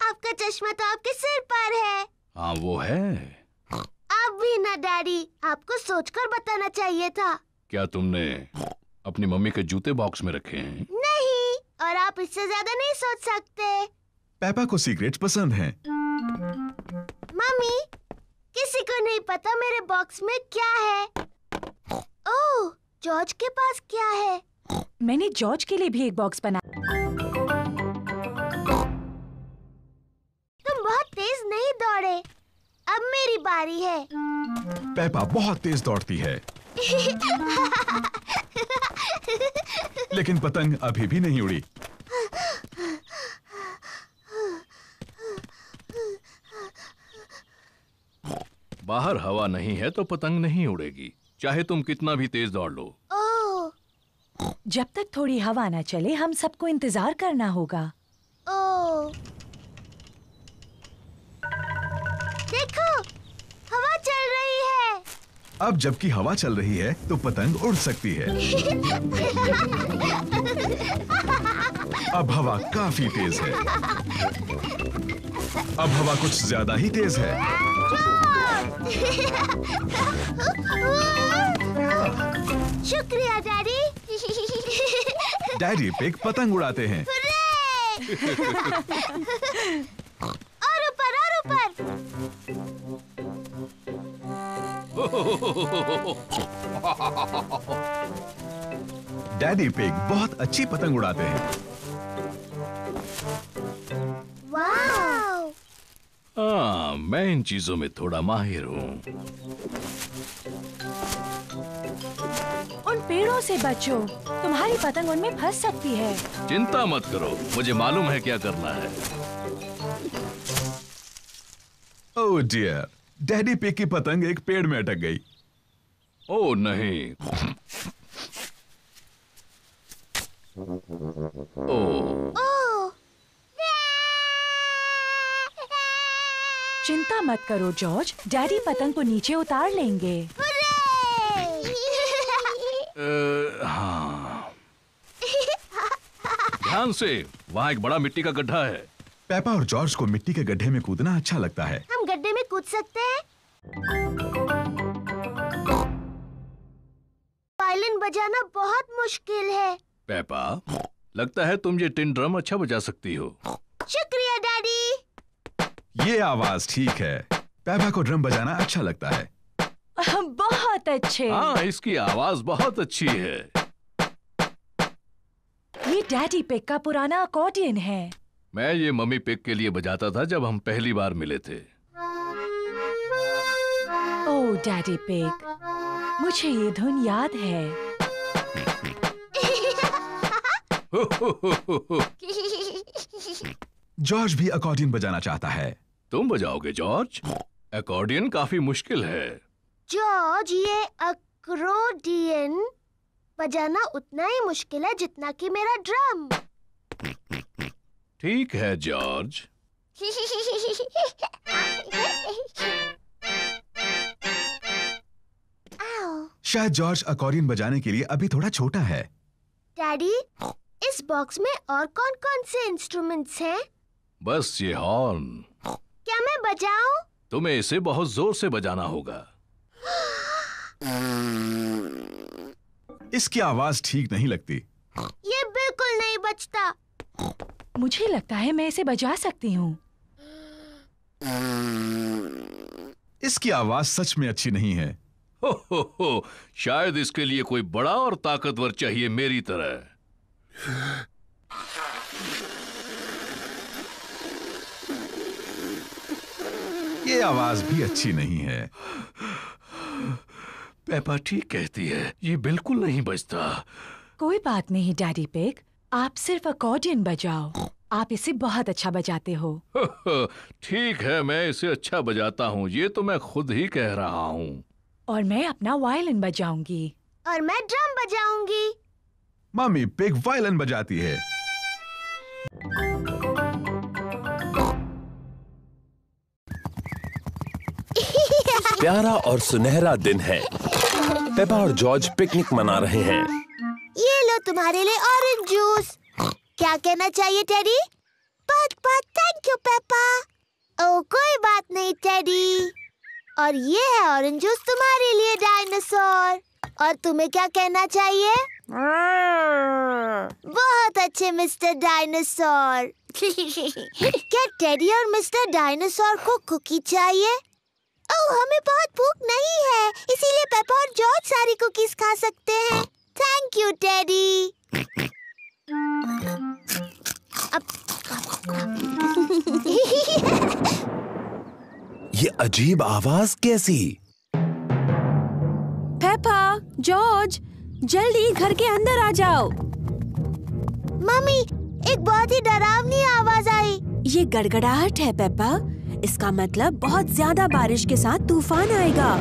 आपका चश्मा तो आपके सिर पर है। हाँ वो है। अब भी ना डैडी, आपको सोचकर बताना चाहिए था। क्या तुमने अपनी मम्मी के जूते बॉक्स में रखे हैं? नहीं, और आप इससे ज्यादा नहीं सोच सकते। पेपा को सीक्रेट्स पसंद हैं। मम्मी, किसी को नहीं पता मेरे बॉक्स में क्या है। ओह, जॉर्ज के पास क्या है? मैंने जॉर्ज के लिए भी एक बॉक्स बना। तुम बहुत तेज नहीं दौड़े। अब मेरी बारी है। पेपा बहुत तेज दौड़ती है। लेकिन पतंग अभी भी नहीं उड़ी। बाहर हवा नहीं है तो पतंग नहीं उड़ेगी, चाहे तुम कितना भी तेज दौड़ लो। ओह, जब तक थोड़ी हवा ना चले, हम सबको इंतजार करना होगा। ओह, देखो, हवा चल रही है। अब जबकि हवा चल रही है तो पतंग उड़ सकती है। अब हवा काफी तेज है। अब हवा कुछ ज्यादा ही तेज है। शुक्रिया डैडी। डैडी पिग पतंग उड़ाते हैं। और ऊपर और ऊपर। डैडी पिग बहुत अच्छी पतंग उड़ाते हैं। वाव! हाँ, मैं इन चीजों में थोड़ा माहिर हूँ। उन पेड़ों से बचो, तुम्हारी पतंग उनमें फंस सकती है। चिंता मत करो, मुझे मालूम है क्या करना है। ओह डियर, डैडी पिग की पतंग एक पेड़ में अटक गई। ओह नहीं। ओह, चिंता मत करो जॉर्ज, डैडी पतंग को नीचे उतार लेंगे। हाँ। ध्यान से, वहाँ एक बड़ा मिट्टी का गड्ढा है। पेपा और जॉर्ज को मिट्टी के गड्ढे में कूदना अच्छा लगता है। हम गड्ढे में कूद सकते हैं? वायलिन बजाना बहुत मुश्किल है। पेपा, लगता है तुम ये टिन ड्रम अच्छा बजा सकती हो। शुक्रिया डैडी। ये आवाज ठीक है। पेपा को ड्रम बजाना अच्छा लगता है। बहुत अच्छे। हाँ, इसकी आवाज बहुत अच्छी है। ये डैडी पिग का पुराना अकॉर्डियन है। मैं ये मम्मी पिग के लिए बजाता था जब हम पहली बार मिले थे। ओह डैडी पिग, मुझे ये धुन याद है। जॉर्ज भी अकॉर्डियन बजाना चाहता है। तुम बजाओगे जॉर्ज? अकॉर्डियन काफी मुश्किल है। जॉर्ज, ये अकॉर्डियन बजाना उतना ही मुश्किल है जितना कि मेरा ड्रम। ठीक है जॉर्ज। शायद जॉर्ज अकॉर्डियन बजाने के लिए अभी थोड़ा छोटा है। डैडी, इस बॉक्स में और कौन-कौन से इंस्ट्रूमेंट्स हैं? बस ये हॉर्न। क्या मैं बजाऊं? तुम्हें इसे बहुत जोर से बजाना होगा। इसकी आवाज ठीक नहीं लगती। ये बिल्कुल नहीं बजता। मुझे लगता है मैं इसे बजा सकती हूँ। इसकी आवाज सच में अच्छी नहीं है। हो, शायद इसके लिए कोई बड़ा और ताकतवर चाहिए मेरी तरह। ये आवाज भी अच्छी नहीं है। पेपा ठीक कहती है, ये बिल्कुल नहीं बजता। कोई बात नहीं डैडी पिग, आप सिर्फ अकॉर्डियन बजाओ। आप इसे बहुत अच्छा बजाते हो। ठीक है, मैं इसे अच्छा बजाता हूँ, ये तो मैं खुद ही कह रहा हूँ। और मैं अपना वायलिन बजाऊंगी। और मैं ड्रम बजाऊंगी। मम्मी पिग वायलिन बजाती है। प्यारा और सुनहरा दिन है। पेपा और जॉर्ज पिकनिक मना रहे हैं। ये लो तुम्हारे लिए ऑरेंज जूस। क्या कहना चाहिए टेडी? बहुत थैंक यू पेपा। ओह कोई बात नहीं टेडी। और ये है ऑरेंज जूस तुम्हारे लिए डायनासोर। और तुम्हें क्या कहना चाहिए? बहुत अच्छे मिस्टर डायनासोर। क्या टेडी और मिस्टर डायनासोर को कुकी चाहिए? ओह हमें बहुत भूख नहीं है, इसीलिए पेपा और जॉर्ज सारी कुकीज खा सकते हैं। Thank you teddy. ये अजीब आवाज कैसी? पेपा, जॉर्ज, जल्दी घर के अंदर आ जाओ। मम्मी, एक बहुत ही डरावनी आवाज आई। ये गड़गड़ाहट है पेपा। इसका मतलब बहुत ज्यादा बारिश के साथ तूफान आएगा।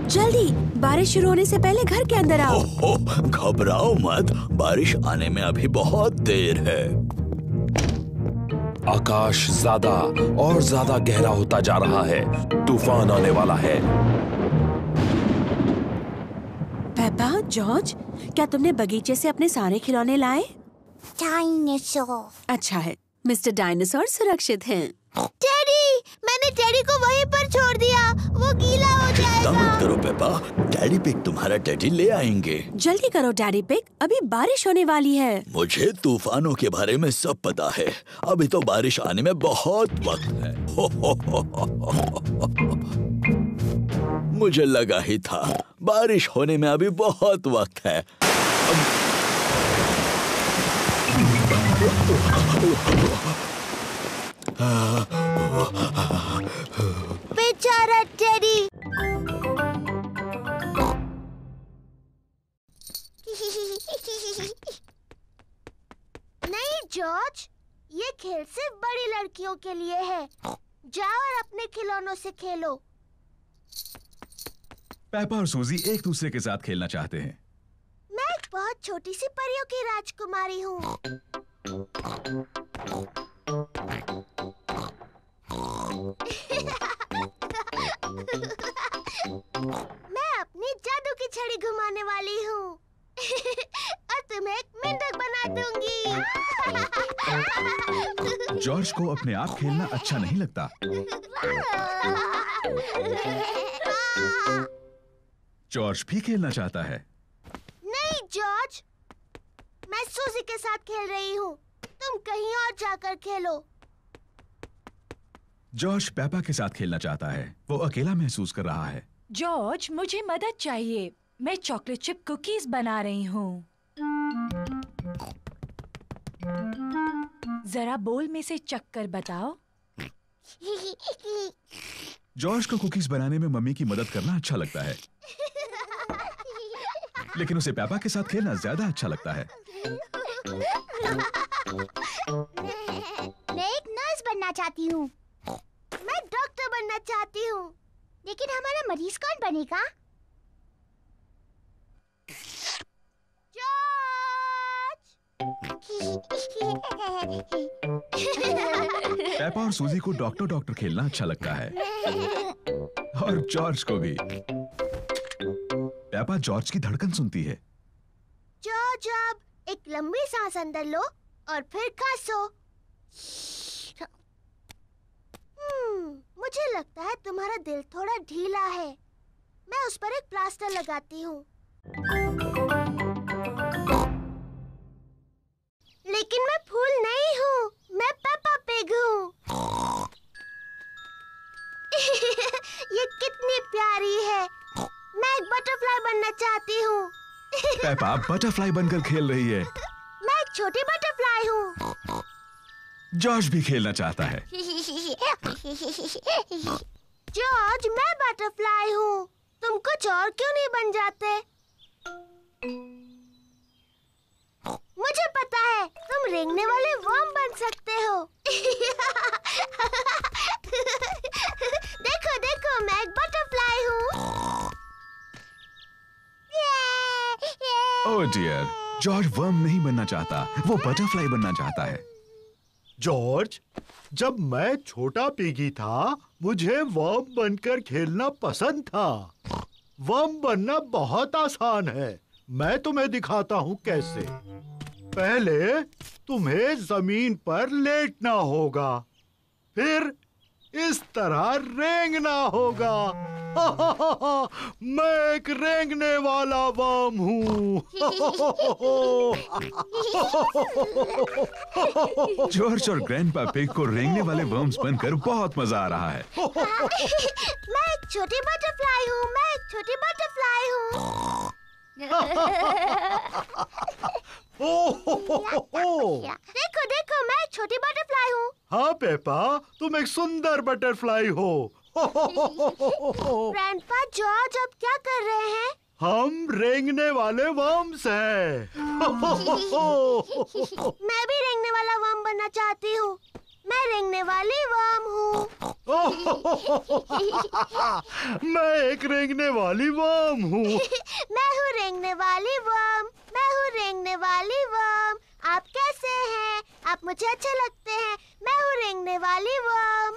जल्दी, बारिश शुरू होने से पहले घर के अंदर आओ। घबराओ मत, बारिश आने में अभी बहुत देर है। आकाश ज्यादा और ज्यादा गहरा होता जा रहा है। तूफान आने वाला है। पेपा, जॉर्ज, क्या तुमने बगीचे से अपने सारे खिलौने लाए? डायनासोर। अच्छा है, मिस्टर डायनासोर सुरक्षित हैं। टेडी, मैंने टेडी को वहीं पर छोड़ दिया, वो गीला हो जाएगा। मत करो पेपा, डैडी पिग तुम्हारा टेडी ले आएंगे। जल्दी करो डैडी पिग, अभी बारिश होने वाली है। मुझे तूफानों के बारे में सब पता है। अभी तो बारिश आने में बहुत वक्त है। मुझे लगा ही था, बारिश होने में अभी बहुत वक्त है। बेचारा टेडी। नहीं जॉर्ज, ये खेल सिर्फ बड़ी लड़कियों के लिए है। जाओ और अपने खिलौनों से खेलो। पेपा और सूजी एक दूसरे के साथ खेलना चाहते हैं। मैं एक बहुत छोटी सी परियों की राजकुमारी हूँ। मैं अपनी जादू की छड़ी घुमाने वाली हूँ और तुम्हें एक मेंढक बना दूंगी। जॉर्ज को अपने आप खेलना अच्छा नहीं लगता। जॉर्ज भी खेलना चाहता है। नहीं जॉर्ज, मैं सूजी के साथ खेल रही हूँ। तुम कहीं और जाकर खेलो। जॉर्ज पेपा के साथ खेलना चाहता है। वो अकेला महसूस कर रहा है। जॉर्ज, मुझे मदद चाहिए। मैं चॉकलेट चिप कुकीज बना रही हूँ। जरा बोल में से चक्कर बताओ। जॉर्ज को कुकीज बनाने में मम्मी की मदद करना अच्छा लगता है, लेकिन उसे पेपा के साथ खेलना ज्यादा अच्छा लगता है। मैं एक नर्स बनना चाहती हूँ। मैं डॉक्टर बनना चाहती हूँ। लेकिन हमारा मरीज कौन बनेगा? पेपा और सूजी को डॉक्टर खेलना अच्छा लगता है, और जॉर्ज को भी। पेपा जॉर्ज की धड़कन सुनती है। जॉर्ज, अब एक लंबी सांस अंदर लो और फिर खांसो। मुझे लगता है तुम्हारा दिल थोड़ा ढीला है। मैं उस पर एक प्लास्टर लगाती हूँ। लेकिन मैं फूल नहीं हूँ, मैं पेपा पिग हूँ। ये कितनी प्यारी है। मैं एक बटरफ्लाई बनना चाहती हूँ। पेपा बटरफ्लाई बनकर खेल रही है। मैं एक छोटी बटरफ्लाई हूँ। जॉर्ज भी खेलना चाहता है। जॉर्ज, मैं बटरफ्लाई हूँ। तुम कुछ और क्यों नहीं बन जाते? मुझे पता है, तुम रेंगने वाले वर्म बन सकते हो। देखो देखो, मैं एक बटरफ्लाई हूँ। ओह डियर, जॉर्ज वर्म नहीं बनना चाहता, वो बटरफ्लाई बनना चाहता है। जॉर्ज, जब मैं छोटा पिगी था, मुझे वर्म बनकर खेलना पसंद था। वर्म बनना बहुत आसान है। मैं तुम्हें दिखाता हूँ कैसे। पहले तुम्हें जमीन पर लेटना होगा, फिर इस तरह रेंगना होगा। मैं एक रेंगने वाला वर्म हूँ। जॉर्ज और ग्रैंडपा पिग को रेंगने वाले वर्म्स बनकर बहुत मजा आ रहा है। मैं एक छोटी बटरफ्लाई हूँ। मैं एक छोटी बटरफ्लाई हूँ। देखो देखो, मैं एक छोटी बटरफ्लाई हूँ। हाँ पेपा, तुम एक सुंदर बटरफ्लाई हो। ग्रैंडपा, जॉर्ज अब क्या कर रहे हैं? हम रेंगने वाले वर्म्स हैं। मैं भी रेंगने वाला वर्म बनना चाहती हूँ। मैं रेंगने वाली वर्म हूँ। मैं एक रेंगने वाली वर्म हूँ। मैं हूँ रेंगने वाली वर्म। मैं हूँ रेंगने वाली वर्म। आप कैसे हैं? आप मुझे अच्छे लगते हैं। मैं हूँ रेंगने वाली वर्म।